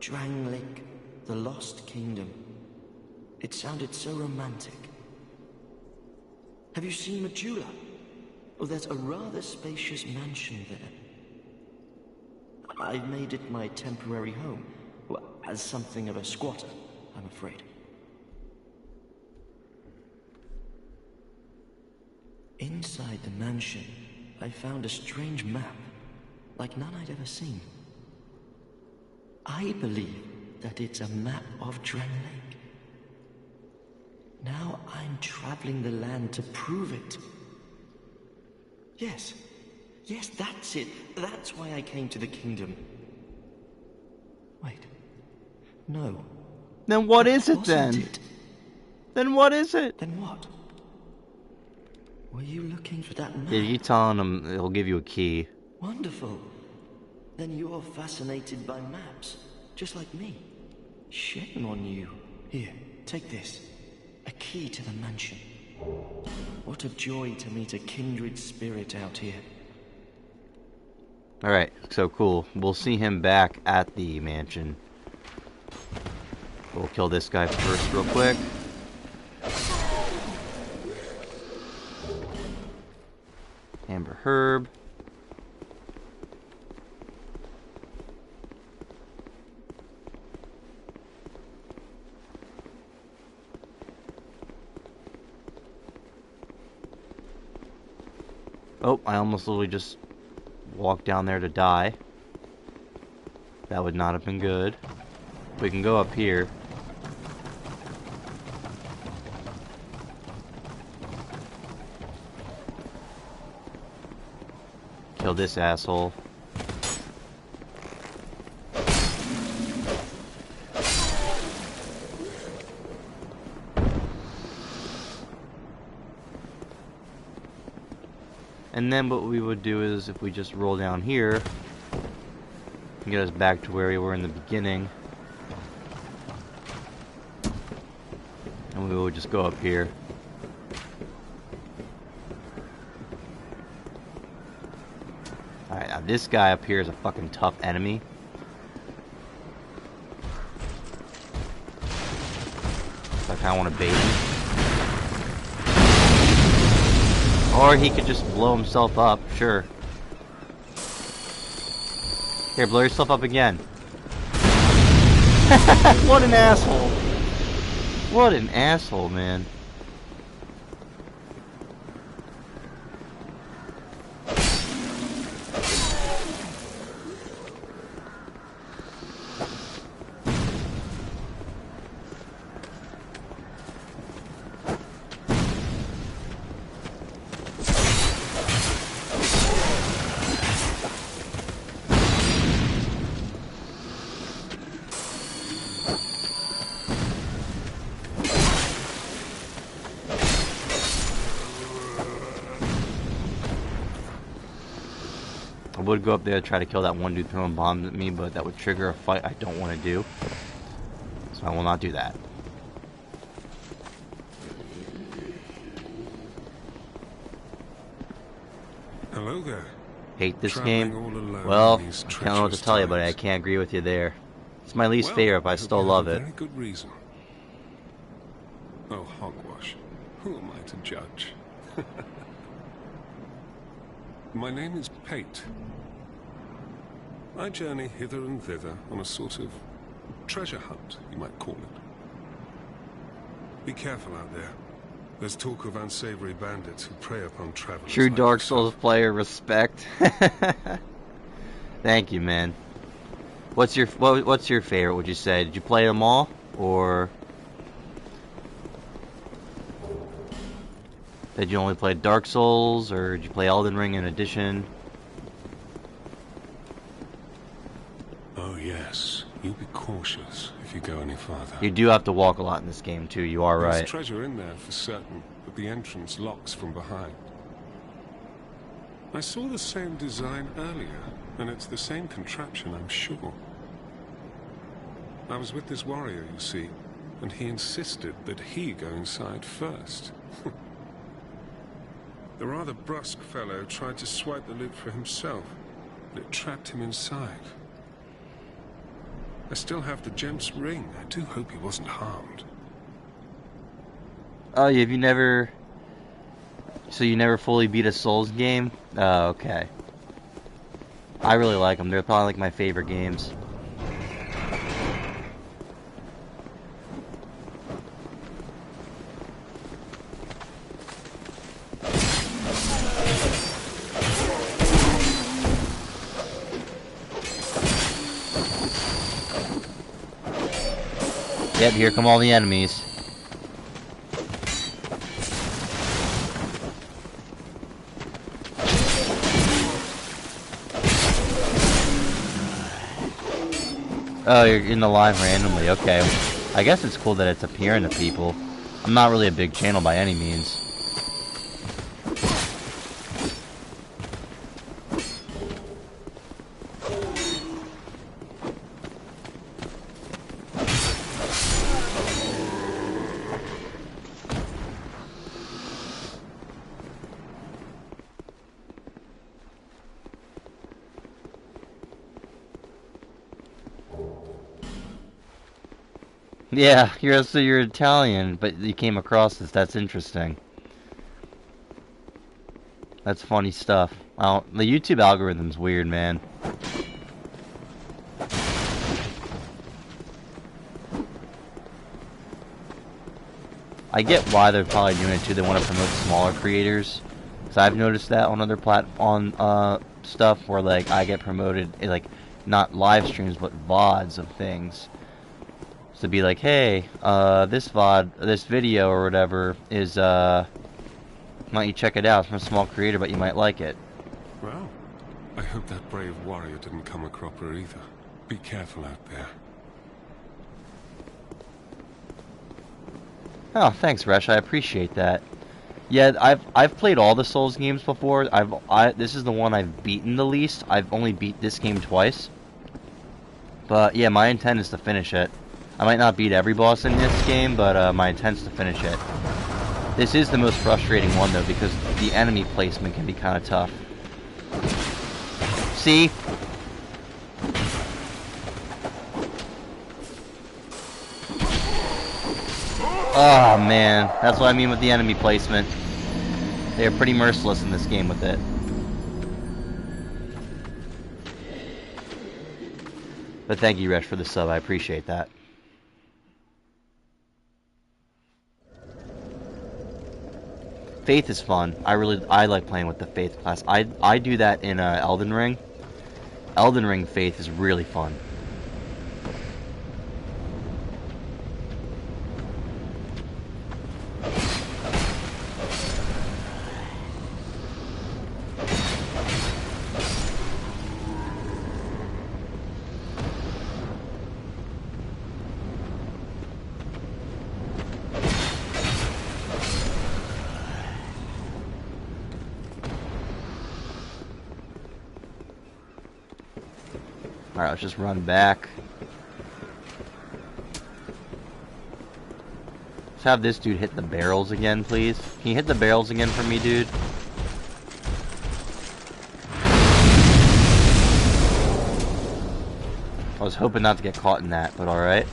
Drangleic, the Lost Kingdom. It sounded so romantic. Have you seen Majula? Oh, there's a rather spacious mansion there. I've made it my temporary home. Well, as something of a squatter, I'm afraid. Inside the mansion, I found a strange map, like none I'd ever seen. I believe that it's a map of Dren Lake. Now I'm traveling the land to prove it. Yes, that's it. That's why I came to the kingdom. Wait, no. Then what is it Wasn't then? it? Then what is it? Then what? Were you looking for that map? Yeah, you telling him he'll give you a key. Wonderful. Then you're fascinated by maps, just like me. Shame on you. Here, take this. A key to the mansion. What a joy to meet a kindred spirit out here. Alright, so cool. We'll see him back at the mansion. We'll kill this guy first real quick. Amber Herb. Oh, I almost literally just walked down there to die. That would not have been good. We can go up here. Kill this asshole. And then what we would do is, if we just roll down here, and get us back to where we were in the beginning, and we would just go up here. Alright, now this guy up here is a fucking tough enemy. So I kinda wanna bait him. Or he could just blow himself up, sure. Here, blow yourself up again. What an asshole. What an asshole, man. I would go up there to try to kill that one dude throwing bombs at me, but that would trigger a fight I don't want to do. So I will not do that. Hello there. Hate this Traveling game? all alone Well, in these I don't know what to tell you, but I treacherous can't agree with you there. It's my least Well, favorite, but I hope still you love have a it. Very good reason. Oh, hogwash. Who am I to judge? My name is Pate. I journey hither and thither on a sort of treasure hunt, you might call it. Be careful out there. There's talk of unsavory bandits who prey upon travelers. True like Dark yourself. Souls player respect. Thank you, man. What's your favorite? Would you say? Did you play them all, or did you only play Dark Souls, or did you play Elden Ring in addition? Oh yes, you be cautious if you go any farther. You do have to walk a lot in this game too. You are There's right. treasure in there for certain, but the entrance locks from behind. I saw the same design earlier, and it's the same contraption, I'm sure. I was with this warrior, you see, and he insisted that he go inside first. The rather brusque fellow tried to swipe the lid for himself, but it trapped him inside. I still have the gem's ring. I do hope he wasn't harmed. Oh, have you never? So you never fully beat a Souls game? Oh, okay. I really like them. They're probably like my favorite games. Yep, here come all the enemies. Oh, you're in the live randomly. Okay. I guess it's cool that it's appearing to people. I'm not really a big channel by any means. Yeah, you're Italian, but you came across this. That's interesting. That's funny stuff. The YouTube algorithm's weird, man. I get why they're probably doing it too. They want to promote smaller creators. Cause I've noticed that on other stuff where like I get promoted, like not live streams but VODs of things. To be like, hey, this VOD, this video or whatever is, why don't you check it out? It's from a small creator, but you might like it. Well, I hope that brave warrior didn't come a cropper either. Be careful out there. Oh, thanks, Resh. I appreciate that. Yeah, I've played all the Souls games before. This is the one I've beaten the least. I've only beat this game twice. But yeah, my intent is to finish it. I might not beat every boss in this game, but my intent is to finish it. This is the most frustrating one, though, because the enemy placement can be kind of tough. See? Oh, man. That's what I mean with the enemy placement. They are pretty merciless in this game with it. But thank you, Resh, for the sub. I appreciate that. Faith is fun. I like playing with the Faith class. I do that in Elden Ring. Elden Ring Faith is really fun. Alright, let's just run back. Let's have this dude hit the barrels again, please. Can you hit the barrels again for me, dude? I was hoping not to get caught in that, but alright.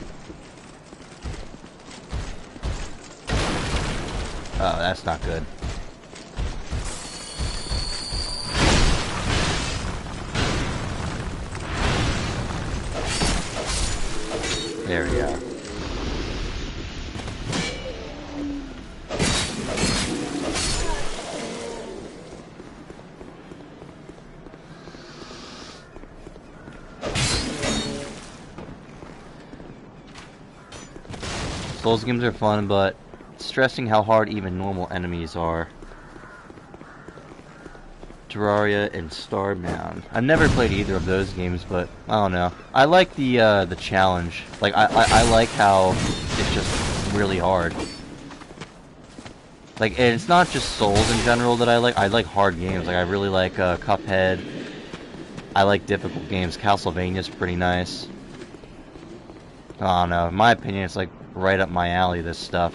Oh, that's not good. There we go. Souls games are fun, but it's stressing how hard even normal enemies are. Terraria and Starbound. I've never played either of those games, but I don't know. I like the challenge. Like I like how it's just really hard. Like, and it's not just Souls in general that I like. I like hard games. Like I really like Cuphead. I like difficult games. Castlevania's pretty nice. I don't know. In my opinion, it's like right up my alley. This stuff.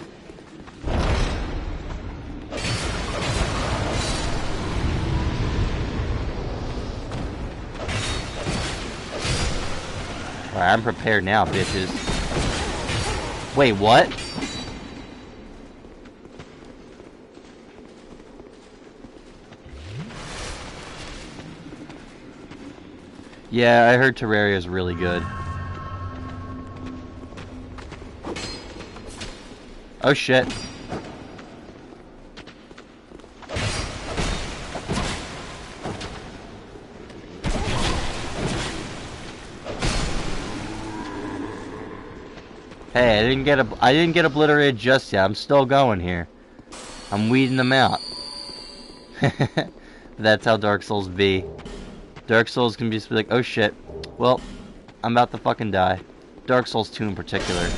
Alright, I'm prepared now, bitches. Wait, what? Yeah, I heard Terraria is really good. Oh shit. Hey, I didn't get obliterated just yet. I'm still going here. I'm weeding them out. That's how Dark Souls be. Dark Souls can just be like, oh shit, well, I'm about to fucking die. Dark Souls 2 in particular.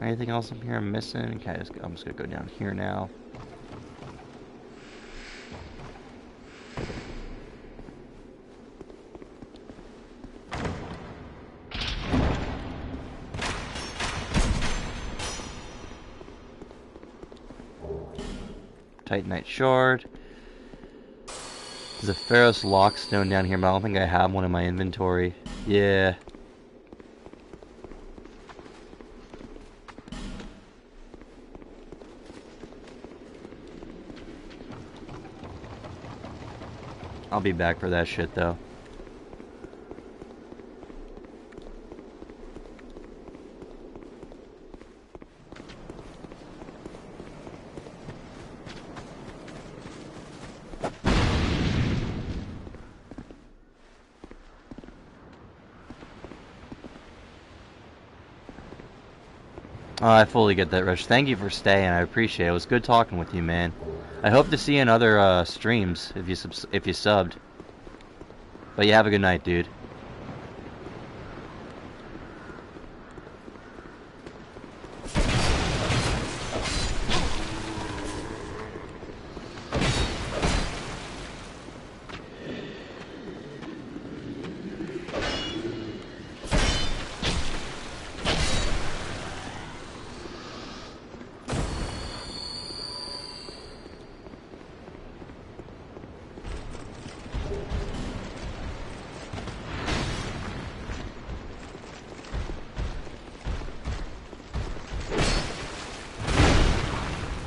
Anything else up here I'm missing? Okay, I'm just gonna go down here now. Titanite Shard. There's a Pharaoh's Lockstone down here, but I don't think I have one in my inventory. Yeah. I'll be back for that shit, though. Oh, I fully get that, Rush. Thank you for staying. I appreciate it. It was good talking with you, man. I hope to see you in other streams if you subbed. But you have a good night, dude.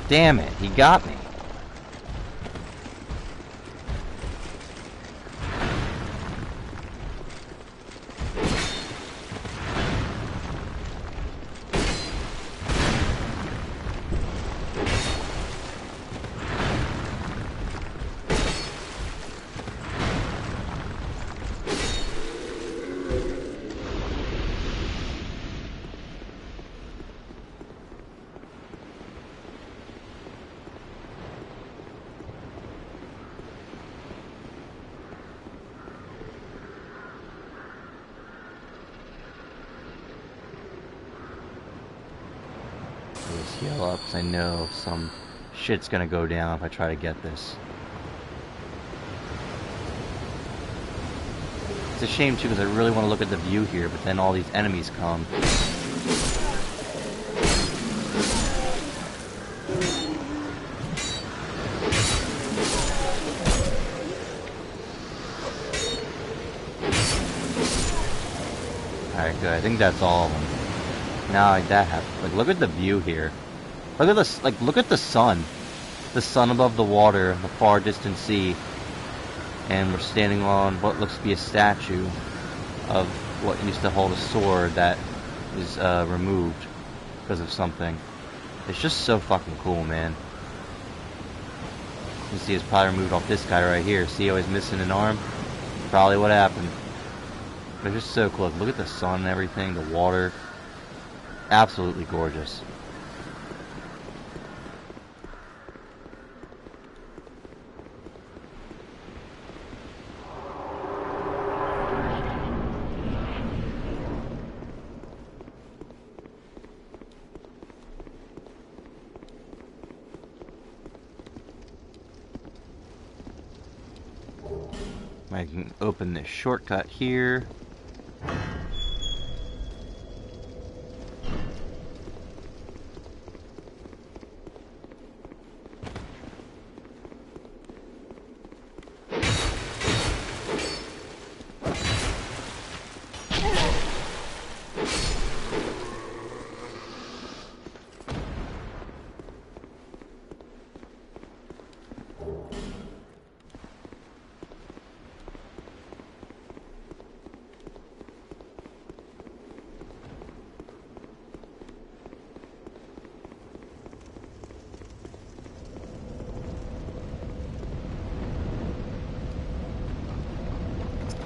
Damn it, he got me. Heal up, because I know some shit's gonna go down if I try to get this. It's a shame too, because I really want to look at the view here, but then all these enemies come. Alright, good. I think that's all of them. Now like that happens. Like, look at the view here. Look at this. Like, look at the sun. The sun above the water, the far distant sea, and we're standing on what looks to be a statue of what used to hold a sword that is removed because of something. It's just so fucking cool, man. You see, it's probably removed off this guy right here. See how he's missing an arm? Probably what happened. But it's just so cool. Look at the sun and everything, the water. Absolutely gorgeous. I can open this shortcut here.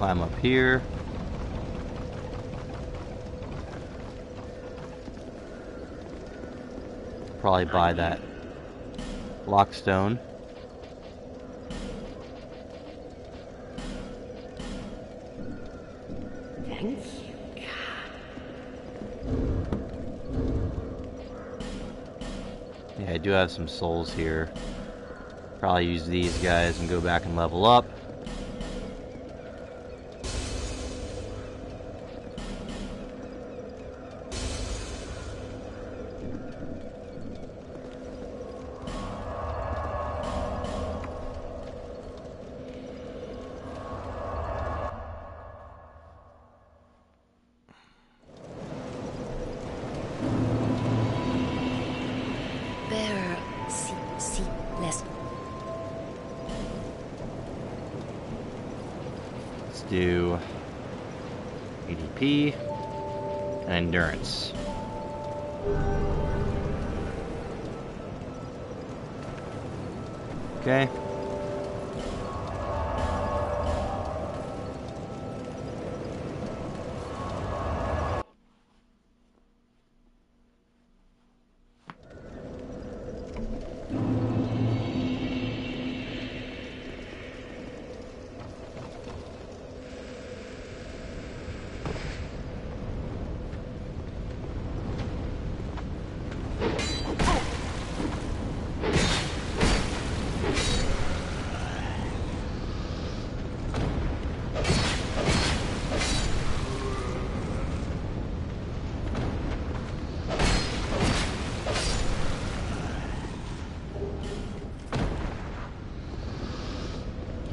Climb up here. Probably buy that lockstone. Thanks. Yeah, I do have some souls here. Probably use these guys and go back and level up. Do ADP and endurance. Okay.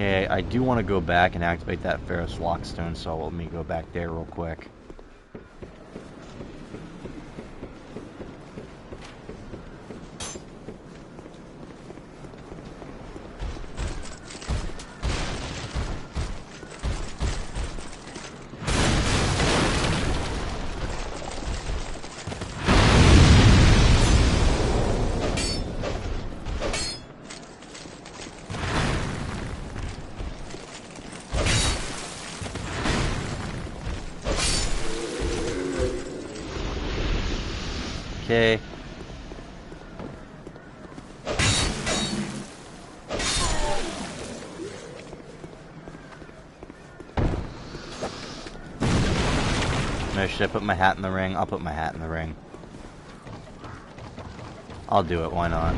Okay, I do want to go back and activate that Ferrous Lockstone, so let me go back there real quick. Okay. No, should I put my hat in the ring? I'll put my hat in the ring. I'll do it, why not?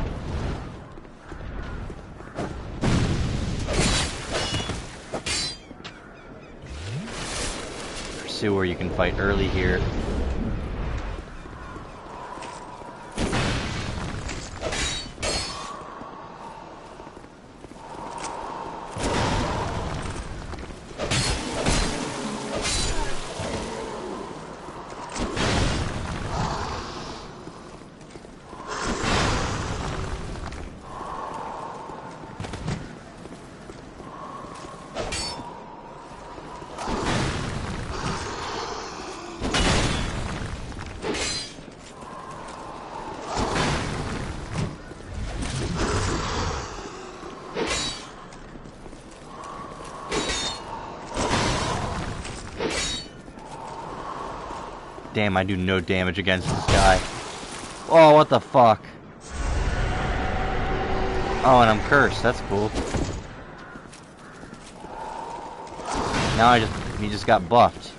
Pursue where you can fight early here. Damn, I do no damage against this guy. Oh, what the fuck? Oh, and I'm cursed. That's cool. Now he just got buffed.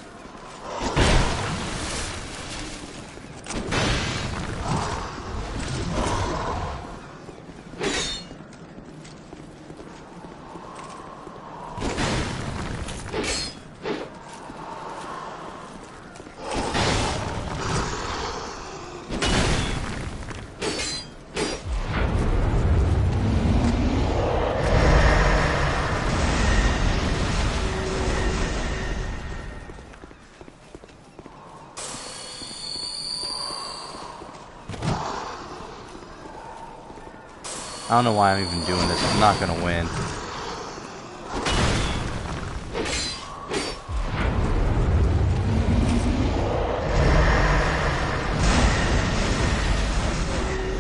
I don't know why I'm even doing this. I'm not gonna win.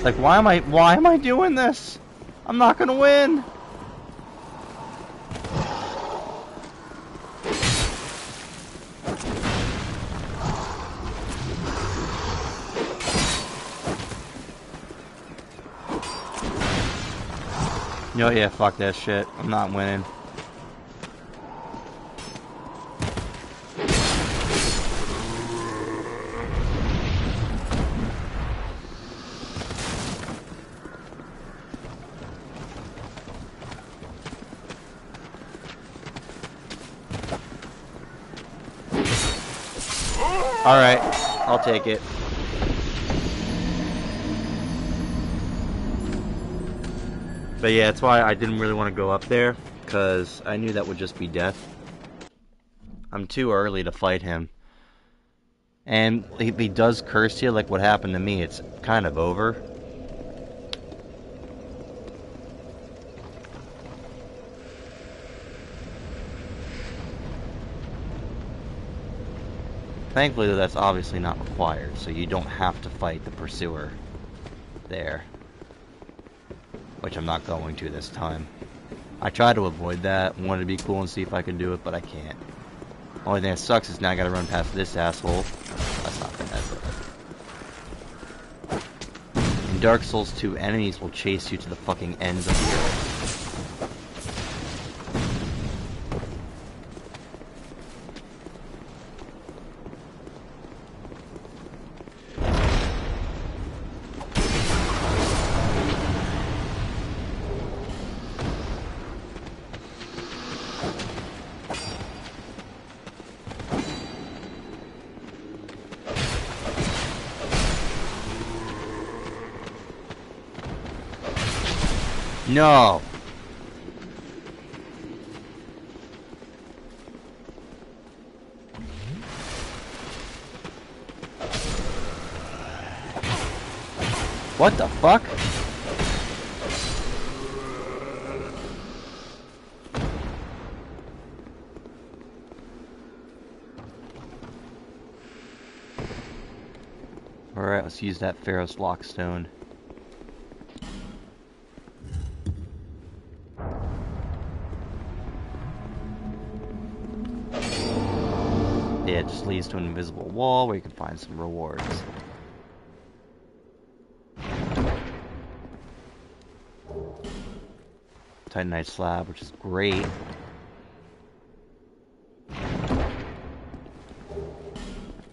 Like, why am I doing this? I'm not gonna win. I'm not gonna win. I'm not gonna win. No, yeah, fuck that shit. I'm not winning. Alright, I'll take it. But yeah, that's why I didn't really want to go up there, because I knew that would just be death. I'm too early to fight him. And if he does curse you, like what happened to me, it's kind of over. Thankfully, though, that's obviously not required, so you don't have to fight the pursuer there. Which I'm not going to this time. I tried to avoid that, wanted to be cool and see if I could do it, but I can't. Only thing that sucks is now I gotta run past this asshole. That's not bad. In Dark Souls 2, enemies will chase you to the fucking ends of the earth. No! What the fuck? Alright, let's use that Pharaoh's Lockstone. Yeah, it just leads to an invisible wall where you can find some rewards. Titanite slab, which is great.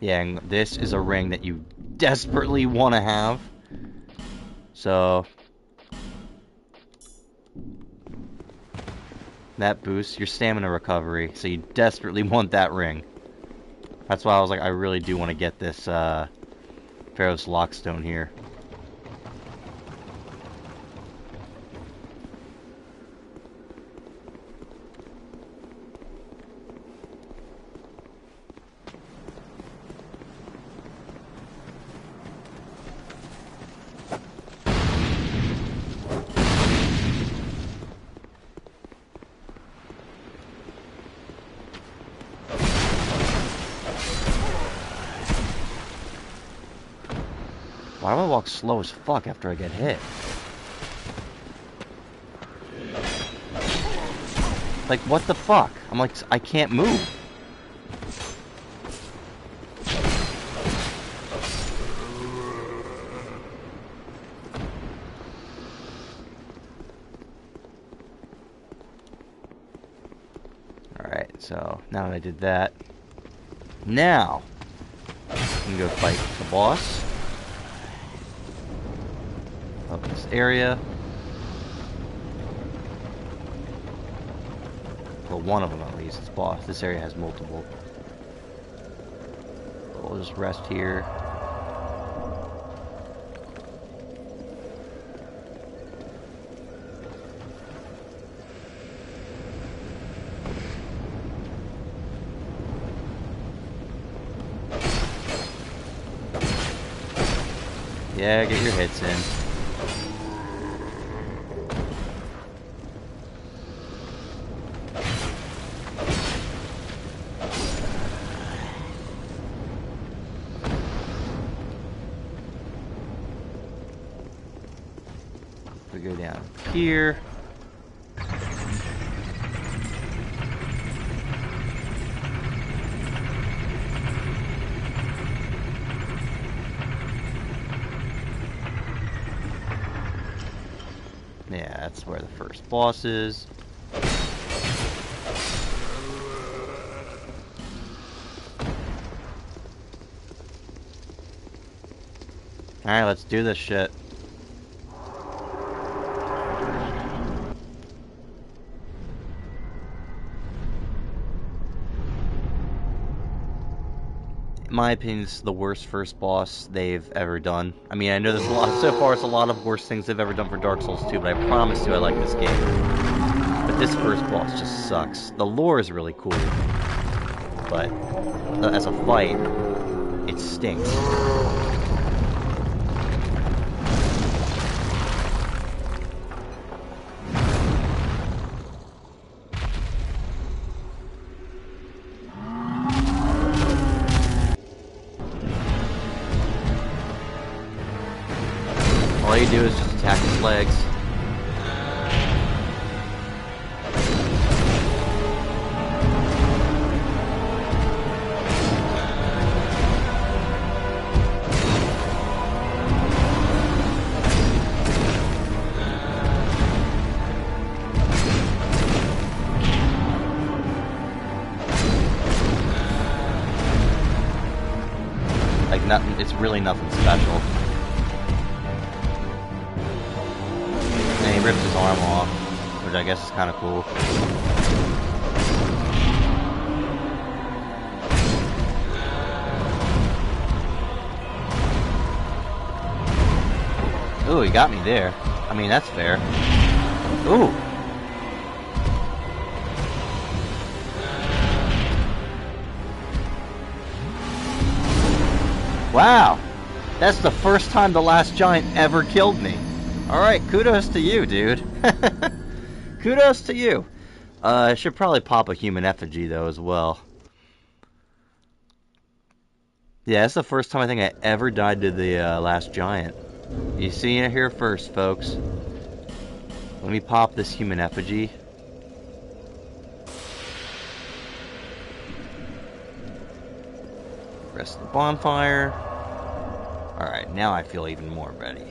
Yeah, and this is a ring that you desperately want to have. So that boosts your stamina recovery, so you desperately want that ring. That's why I was like, I really do want to get this Pharaoh's Lockstone here. Why do I walk slow as fuck after I get hit? Like, what the fuck? I'm like, I can't move. Alright, so now that I did that, now I can go fight the boss of this area. Well, one of them at least, it's boss. This area has multiple. We'll just rest here. Yeah, get your hits in. We go down here. Yeah. That's where the first boss is. Alright, let's do this shit. In my opinion, this is the worst first boss they've ever done. I mean, I know there's a lot, so far it's a lot of worse things they've ever done for Dark Souls 2, but I promise you I like this game. But this first boss just sucks. The lore is really cool, but as a fight, it stinks. All you do is just attack his legs. Like nothing, it's really nothing special. And he rips his arm off, which I guess is kind of cool. Ooh, he got me there. I mean, that's fair. Ooh. Wow. That's the first time the last giant ever killed me. Alright, kudos to you, dude. Kudos to you. I should probably pop a human effigy, though, as well. Yeah, that's the first time I think I ever died to the last giant. You see it here first, folks. Let me pop this human effigy. Rest of the bonfire. Alright, now I feel even more ready.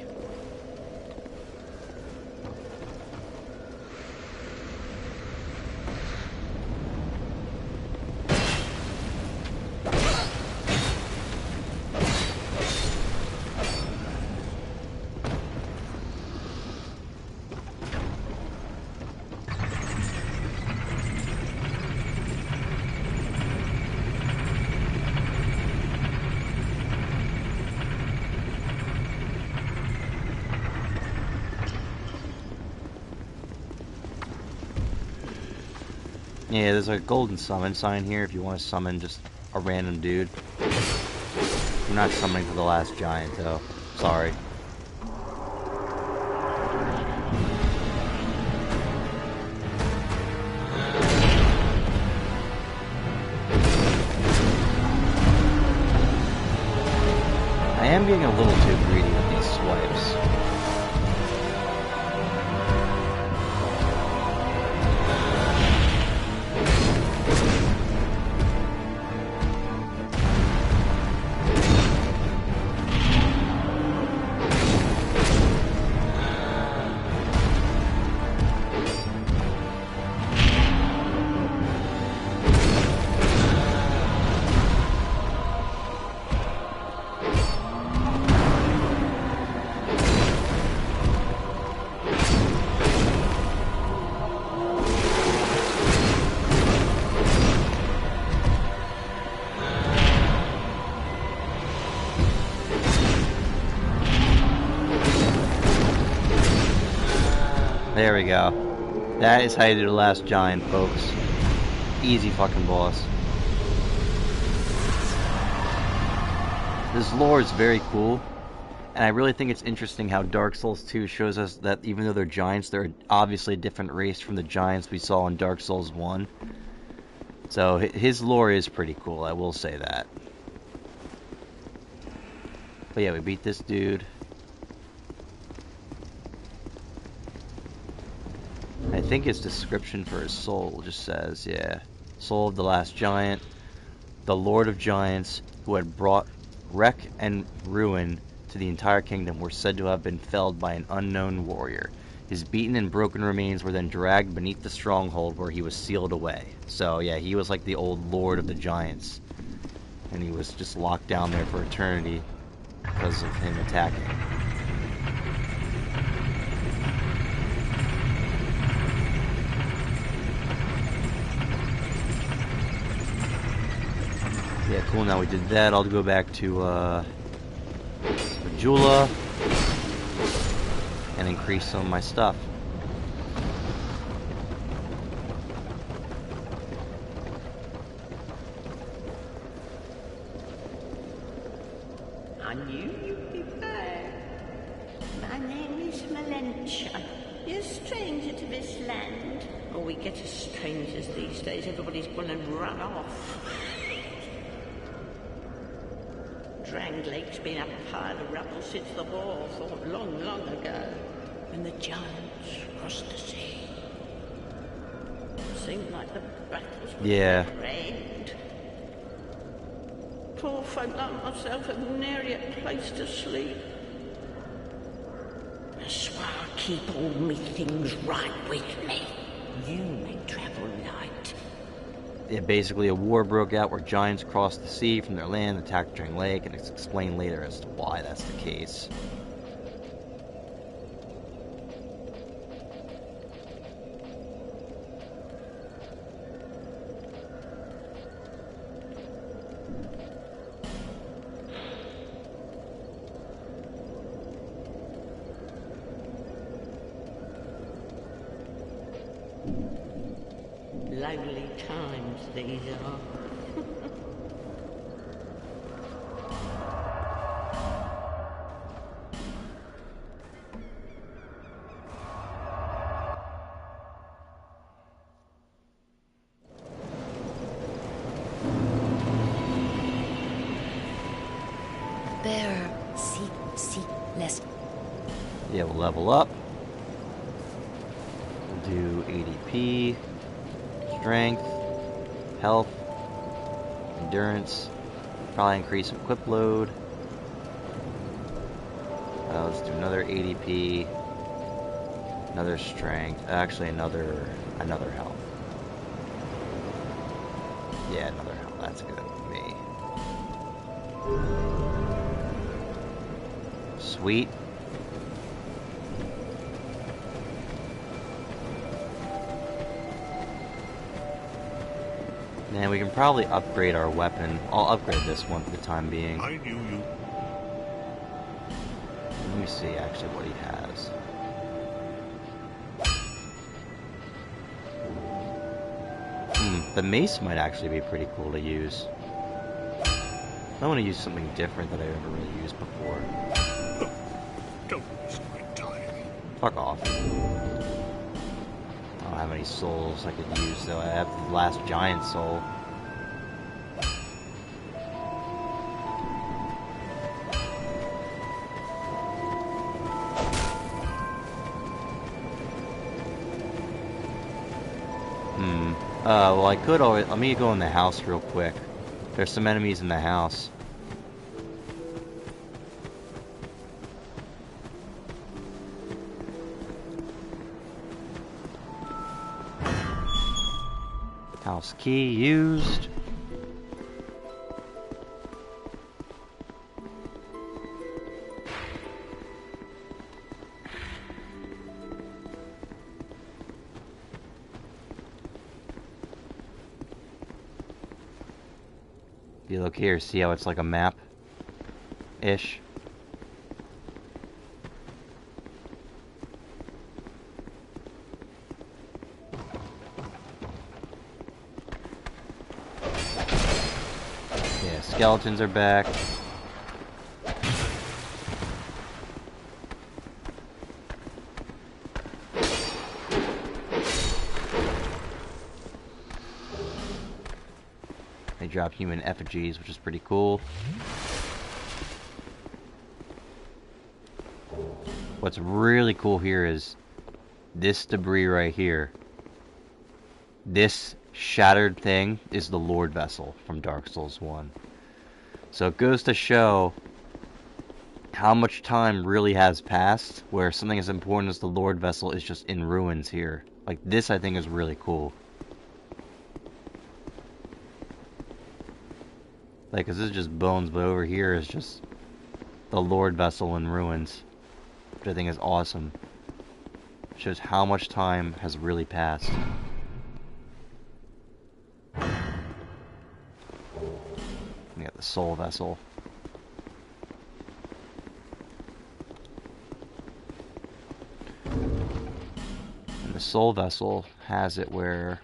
Yeah, there's a golden summon sign here if you want to summon just a random dude. I'm not summoning for the last giant, though. Sorry. I am getting a little too greedy with these swipes. There we go. That is how you do the last giant, folks. Easy fucking boss. This lore is very cool, and I really think it's interesting how Dark Souls 2 shows us that even though they're giants, they're obviously a different race from the giants we saw in Dark Souls 1. So his lore is pretty cool, I will say that. But yeah, we beat this dude. I think his description for his soul just says, yeah, soul of the last giant, the Lord of Giants, who had brought wreck and ruin to the entire kingdom, were said to have been felled by an unknown warrior. His beaten and broken remains were then dragged beneath the stronghold where he was sealed away. So yeah, he was like the old lord of the giants. And he was just locked down there for eternity because of him attacking. Yeah, cool, now we did that. I'll go back to Jula and increase some of my stuff. I knew you'd be back. My name is Melentia. You're a stranger to this land. Oh, we get as strangers these days. Everybody's gone and run off. Dranglake's been up a pile of rubble since the war fought long, long ago, when the giants crossed the sea. Seemed like the battles were never end. Poor folk like myself have nary a place to sleep. That's why I keep all me things right with me. You may travel light. Yeah, basically a war broke out where giants crossed the sea from their land, attacked Drangleic, and it's explained later as to why that's the case. Lonely times these are. Bearer, seek less. Yeah, we'll level up. We'll do ADP, strength, health, endurance, probably increase equip load. Let's do another ADP, another strength, actually another health. Yeah, another health, that's good with me. Sweet. And we can probably upgrade our weapon. I'll upgrade this one for the time being. I knew you. Let me see actually what he has. The mace might actually be pretty cool to use. I want to use something different that I've never really used before. Don't waste my time. Fuck off. I don't have any souls I could use though. I have the last giant soul. Well I could always, let me go in the house real quick. There's some enemies in the house. House key used. If you look here, see how it's like a map-ish? Yeah, skeletons are back. They drop human effigies, which is pretty cool. What's really cool here is this debris right here. This shattered thing is the Lord Vessel from Dark Souls 1. So it goes to show how much time really has passed where something as important as the Lord vessel is just in ruins here. Like, this I think is really cool. Like, 'cause this is just bones, but over here is just the Lord vessel in ruins, which I think is awesome. Shows how much time has really passed. We got the soul vessel. And the soul vessel has it where...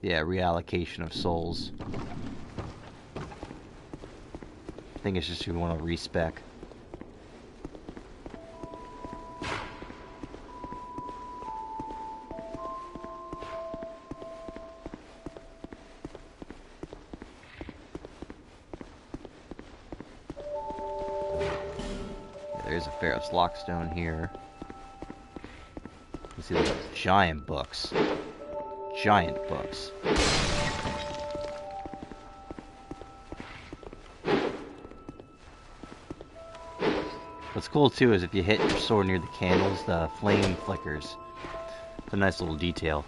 yeah, reallocation of souls. I think it's just you want to respec. There's a Pharaoh's Lockstone here. You see those giant books. Giant books. What's cool too is if you hit your sword near the candles, the flame flickers. It's a nice little detail.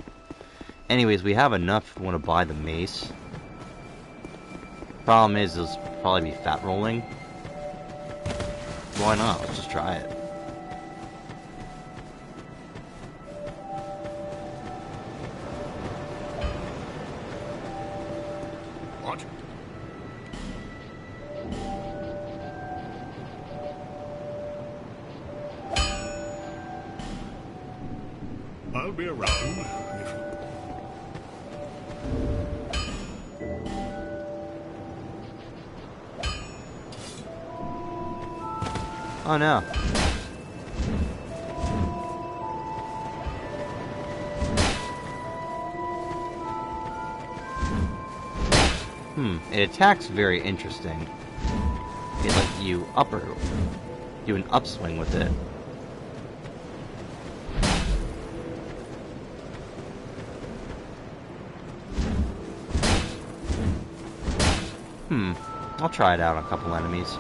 Anyways, we have enough if we want to buy the mace. Problem is, it'll probably be fat rolling. Why not? Let's just try it. What? I'll be around if... Oh no. It attacks very interesting. It like you do an upswing with it. I'll try it out on a couple enemies.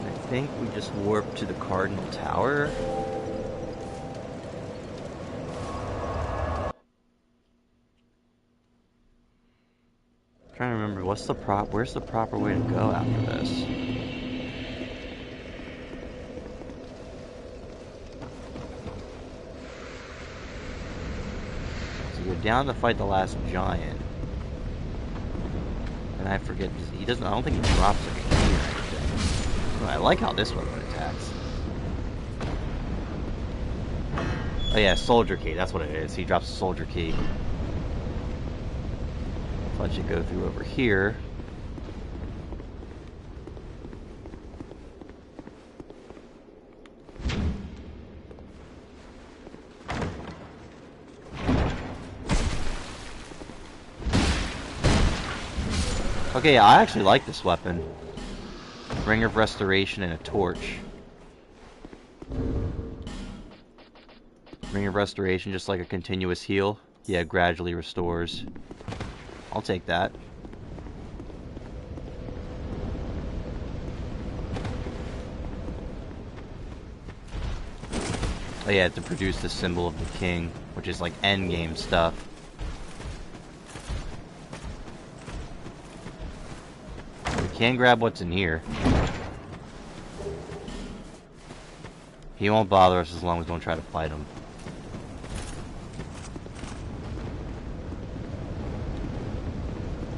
I think we just warp to the Cardinal Tower. I'm trying to remember where's the proper way to go after this? So you're down to fight the last giant. And I forget, he doesn't, I don't think he drops like a key or anything. Oh, I like how this weapon attacks. Oh yeah, soldier key, that's what it is. He drops a soldier key. Let you go through over here. Okay, I actually like this weapon. Ring of Restoration and a torch. Ring of Restoration, just like a continuous heal. Yeah, gradually restores. I'll take that. Oh yeah, to produce the symbol of the king, which is like endgame stuff. We can grab what's in here. He won't bother us as long as we don't try to fight him.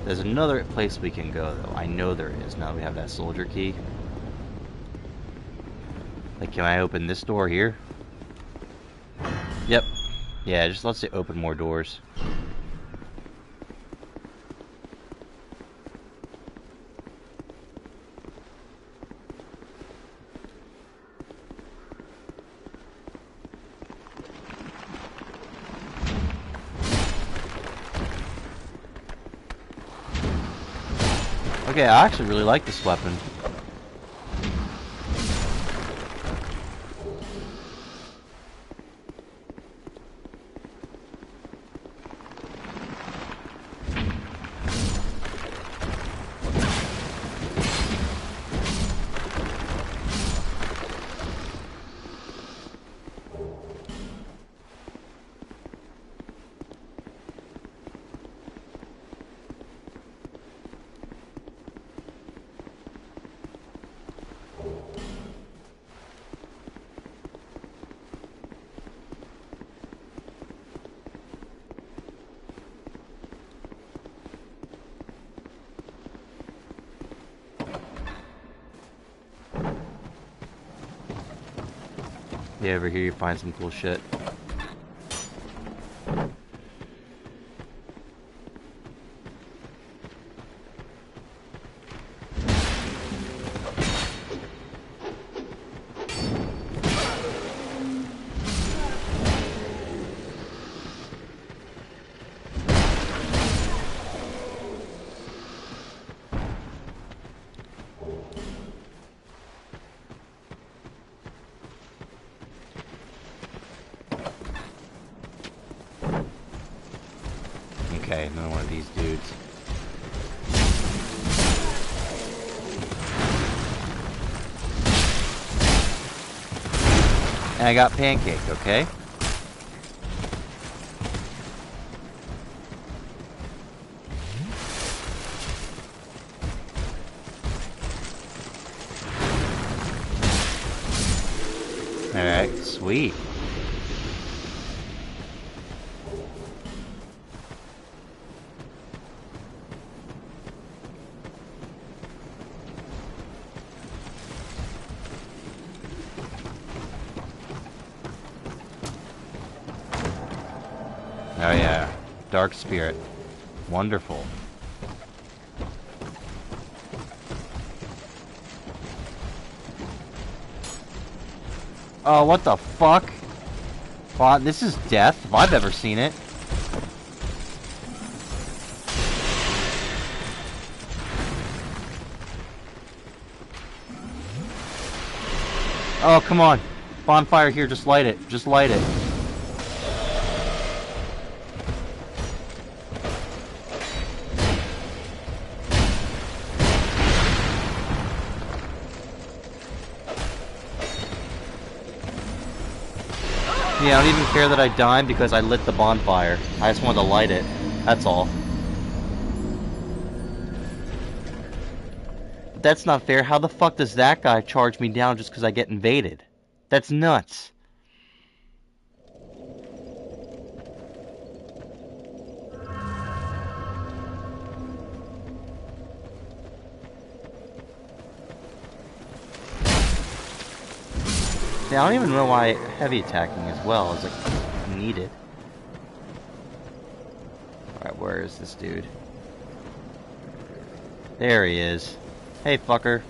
There's another place we can go, though. I know there is, now that we have that soldier key. Like, can I open this door here? Yep. Yeah, just lets it open more doors. Okay, I actually really like this weapon. Yeah, over here you find some cool shit. Okay, another one of these dudes. And I got pancaked, okay? Alright, sweet. Oh yeah, Dark Spirit. Wonderful. Oh, what the fuck? Wow, this is death, if I've ever seen it. Oh, come on. Bonfire here, just light it. Just light it. Yeah, I don't even care that I died because I lit the bonfire. I just wanted to light it. That's all. But that's not fair. How the fuck does that guy charge me down just because I get invaded? That's nuts. Yeah, I don't even know why heavy attacking as well is like needed. Alright, where is this dude? There he is. Hey, fucker.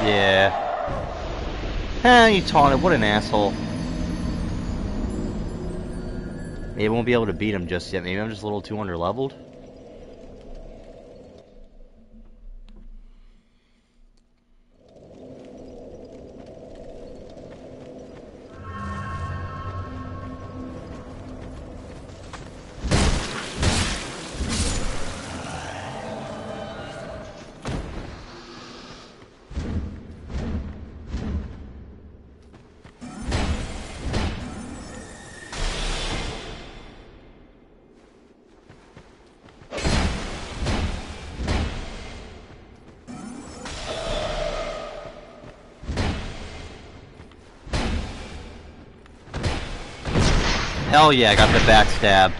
Yeah. Ah, you taunted. What an asshole. Maybe I won't be able to beat him just yet. Maybe I'm just a little too under-leveled. Hell yeah, I got the backstab.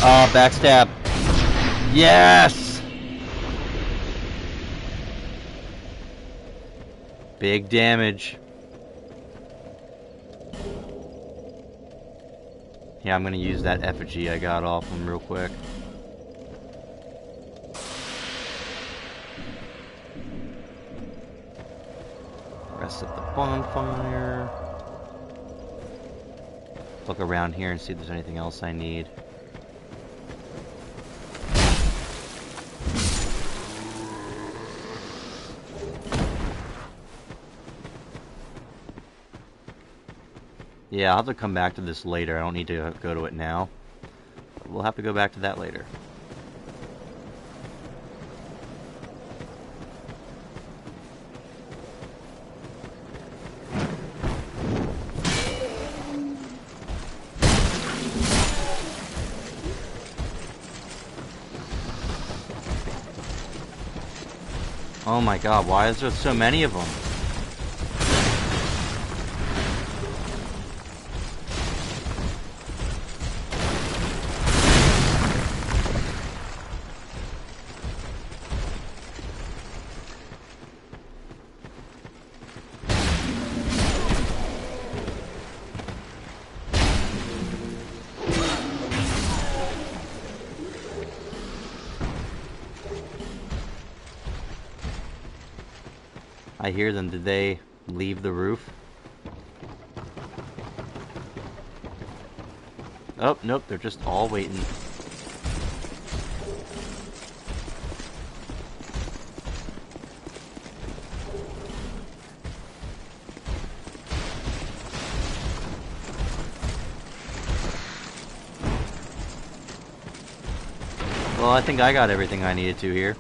Oh, backstab. Yes! Big damage. Yeah, I'm gonna use that effigy I got off him real quick. Rest at the bonfire. Look around here and see if there's anything else I need. Yeah, I'll have to come back to this later. I don't need to go to it now. We'll have to go back to that later. Oh my god, why is there so many of them? I hear them. Did they leave the roof? Oh, nope, they're just all waiting. Well, I think I got everything I needed to here.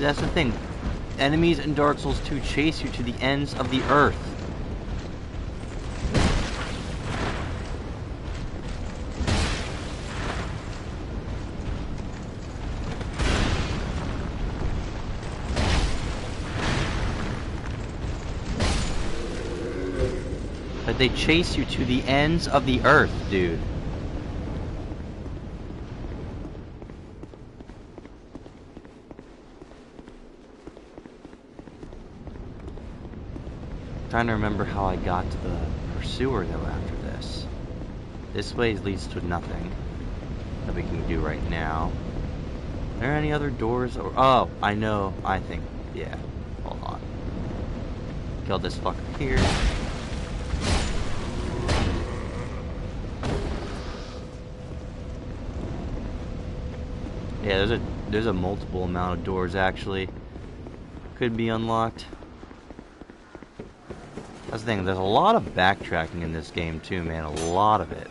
That's the thing. Enemies in Dark Souls 2 chase you to the ends of the earth. But they chase you to the ends of the earth, dude. Trying to remember how I got to the pursuer though after this. This way leads to nothing that we can do right now. Are there any other doors? Or oh, I know. I think yeah. Hold on. Kill this fucker here. Yeah, there's a multiple amount of doors actually. Could be unlocked. That's the thing, there's a lot of backtracking in this game too, man. A lot of it.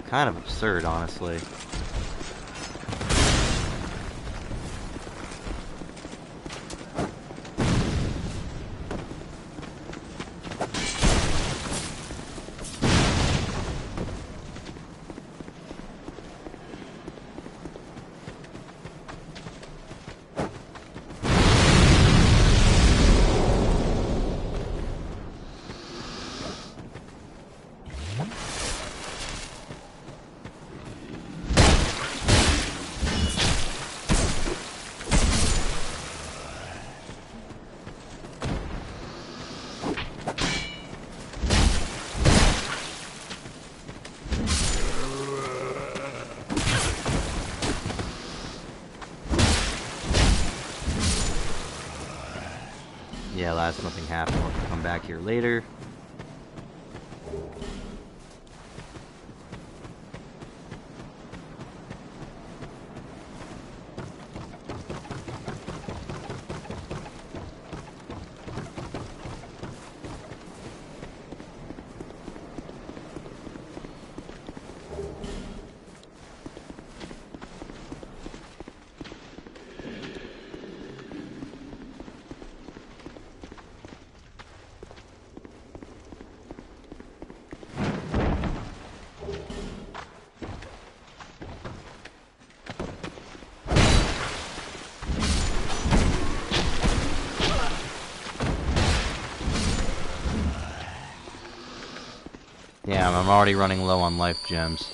Kind of absurd, honestly. Yeah, last nothing happened. We'll have to come back here later. Yeah, I'm already running low on life gems.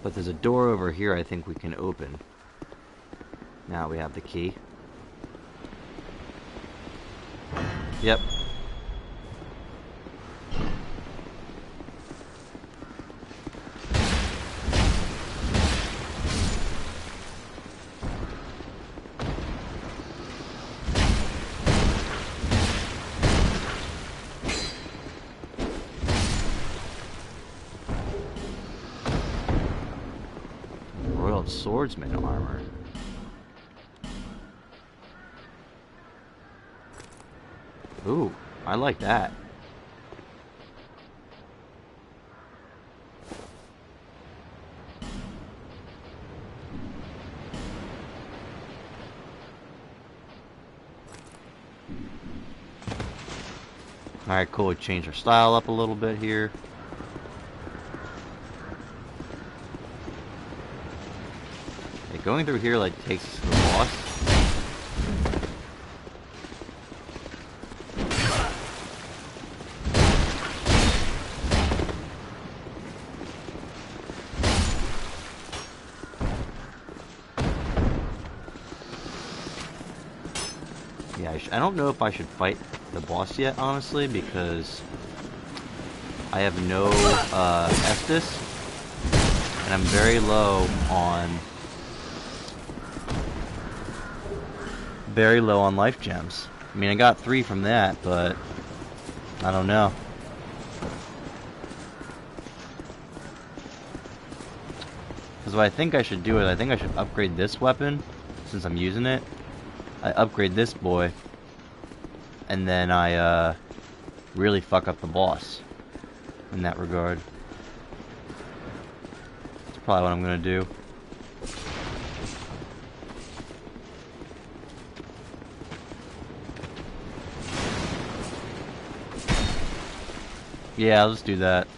But there's a door over here I think we can open. Now we have the key. Yep. Swordsman armor. Ooh, I like that. Alright, cool. We changed our style up a little bit here. Going through here, like, takes us to the boss. Yeah, I don't know if I should fight the boss yet, honestly, because I have no Estus, and I'm very low on life gems. I mean, I got 3 from that, but I don't know. Because what I think I should do is I think I should upgrade this weapon since I'm using it. I upgrade this boy, and then I really fuck up the boss in that regard. That's probably what I'm gonna do. Yeah, let's do that.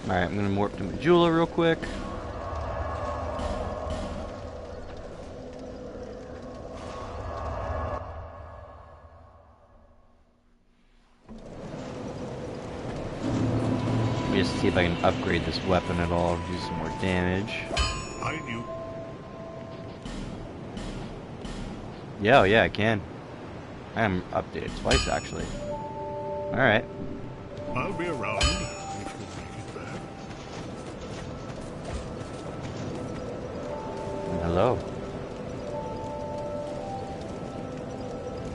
Alright, I'm gonna warp to Majula real quick. Let me just see if I can upgrade this weapon at all, do some more damage. I knew. Yeah, oh yeah, I can. I am updated twice, actually. Alright. I'll be around if you make it back. Hello.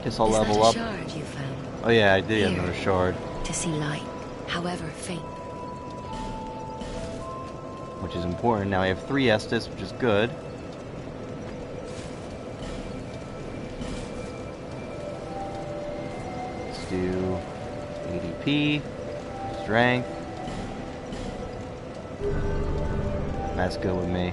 Guess I'll Is level that a up. shard you found? Oh yeah, I did Here, have another shard. To see light, however faint. Which is important. Now I have 3 Estus, which is good. Let's do ADP, strength. That's good with me.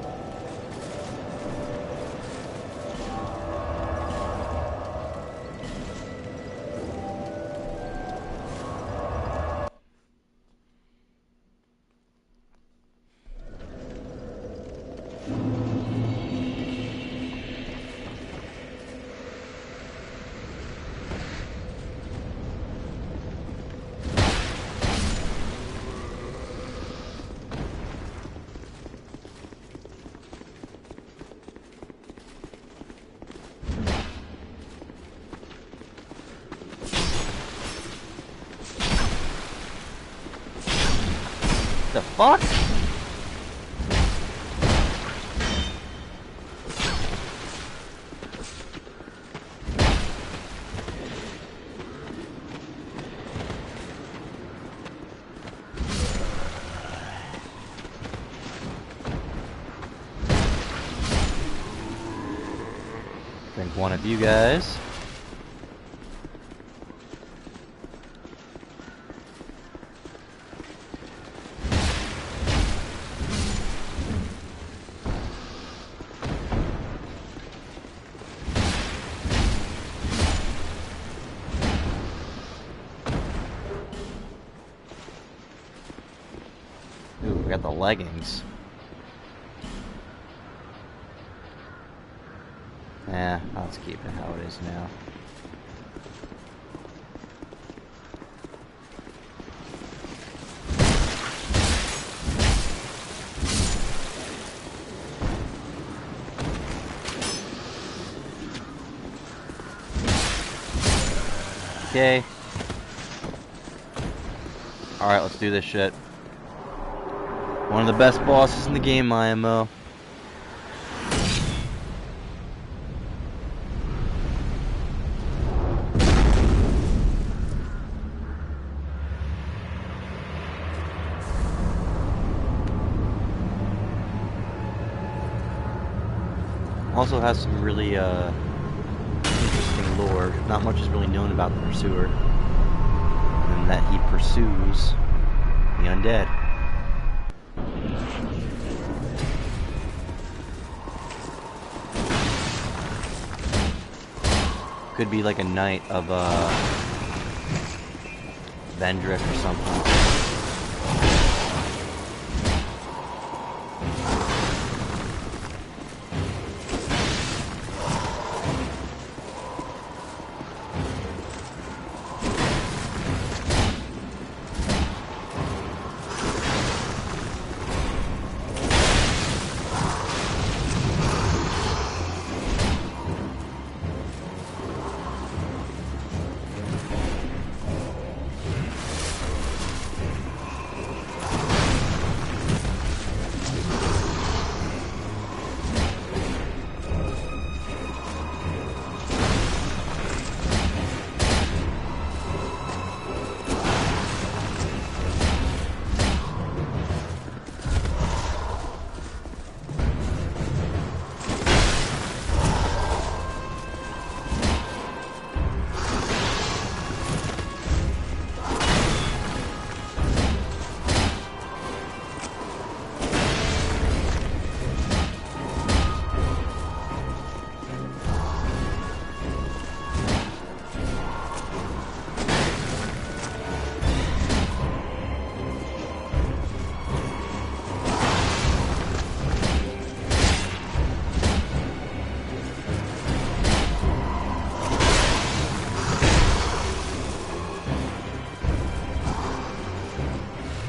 The fuck? Drink one of you guys. Ooh, we got the leggings. Yeah, let's keep it how it is now. Okay. Alright, let's do this shit. One of the best bosses in the game, IMO. Also has some really interesting lore. Not much is really known about the Pursuer. And that he pursues the undead. Could be like a knight of Vendrick or something.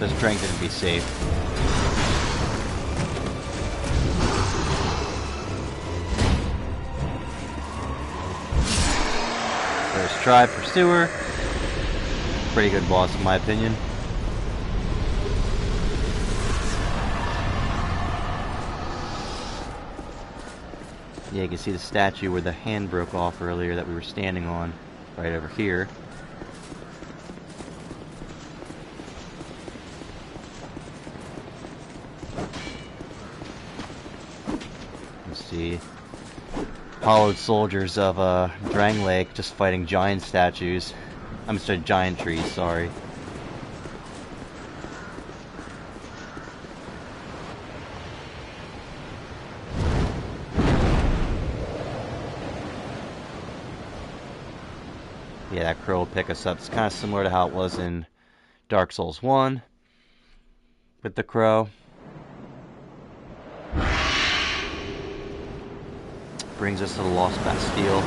the strength and be safe. First try, Pursuer. Pretty good boss in my opinion. Yeah, you can see the statue where the hand broke off earlier that we were standing on, right over here. Let's see. Hollowed soldiers of Drang Lake just fighting giant statues. I'm sorry, giant trees, sorry. Yeah, that crow will pick us up. It's kind of similar to how it was in Dark Souls 1 with the crow. Brings us to the Lost Bastille.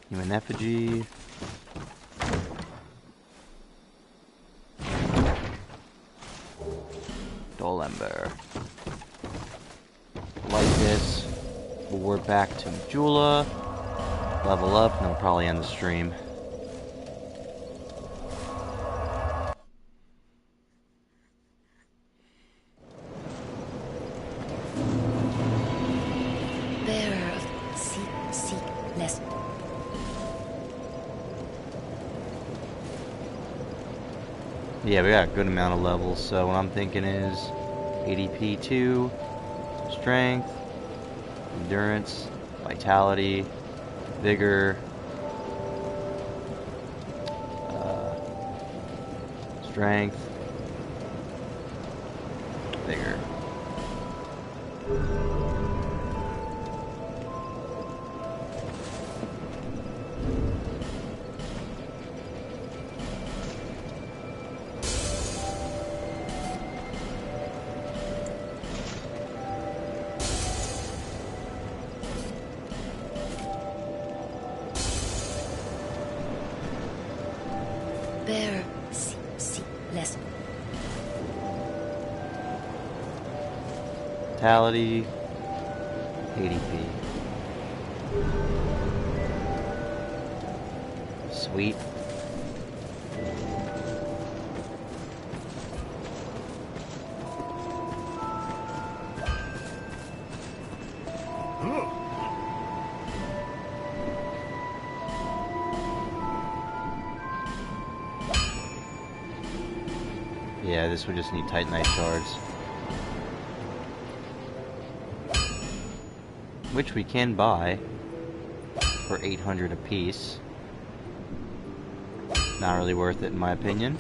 Human effigy. Dull Ember. Like this. We'll warp back to Majula. Level up, and then we'll probably end the stream. Bearer of seek less. Yeah, we got a good amount of levels, so what I'm thinking is ADP 2, Strength, Endurance, Vitality, Vigor, Strength, Vigor. Bearer seek less. Vitality, ADP. Sweet. Yeah, this would just need Titanite shards. Which we can buy for 800 apiece. Not really worth it in my opinion.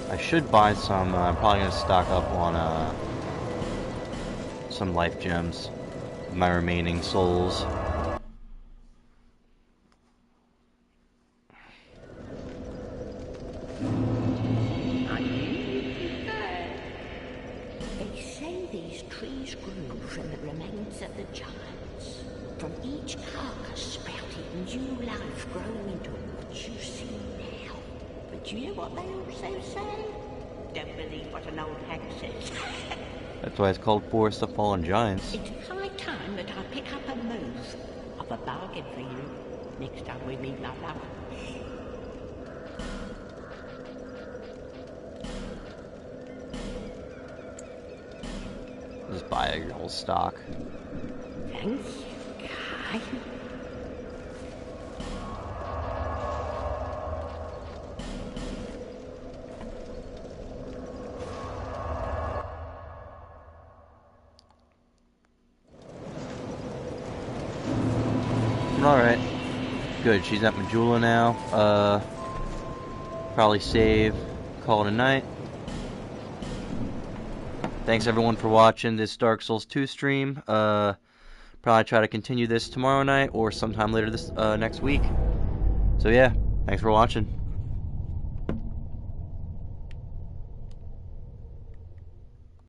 I should buy some, I'm probably going to stock up on some life gems. My remaining souls. They say these trees grew from the remains of the giants. From each carcass sprouted new life growing into what you see now. But you know what they also say? Don't believe what an old hag says. That's why it's called Forest of Fallen Giants. It's high time that I pick up a move. I've a bargain for you next time we meet, my love. Just buy your whole stock. Thanks, Kai. Alright. Good, she's at Majula now. Probably save, call it a night. Thanks everyone for watching this Dark Souls 2 stream. Probably try to continue this tomorrow night or sometime later this next week. So yeah, thanks for watching.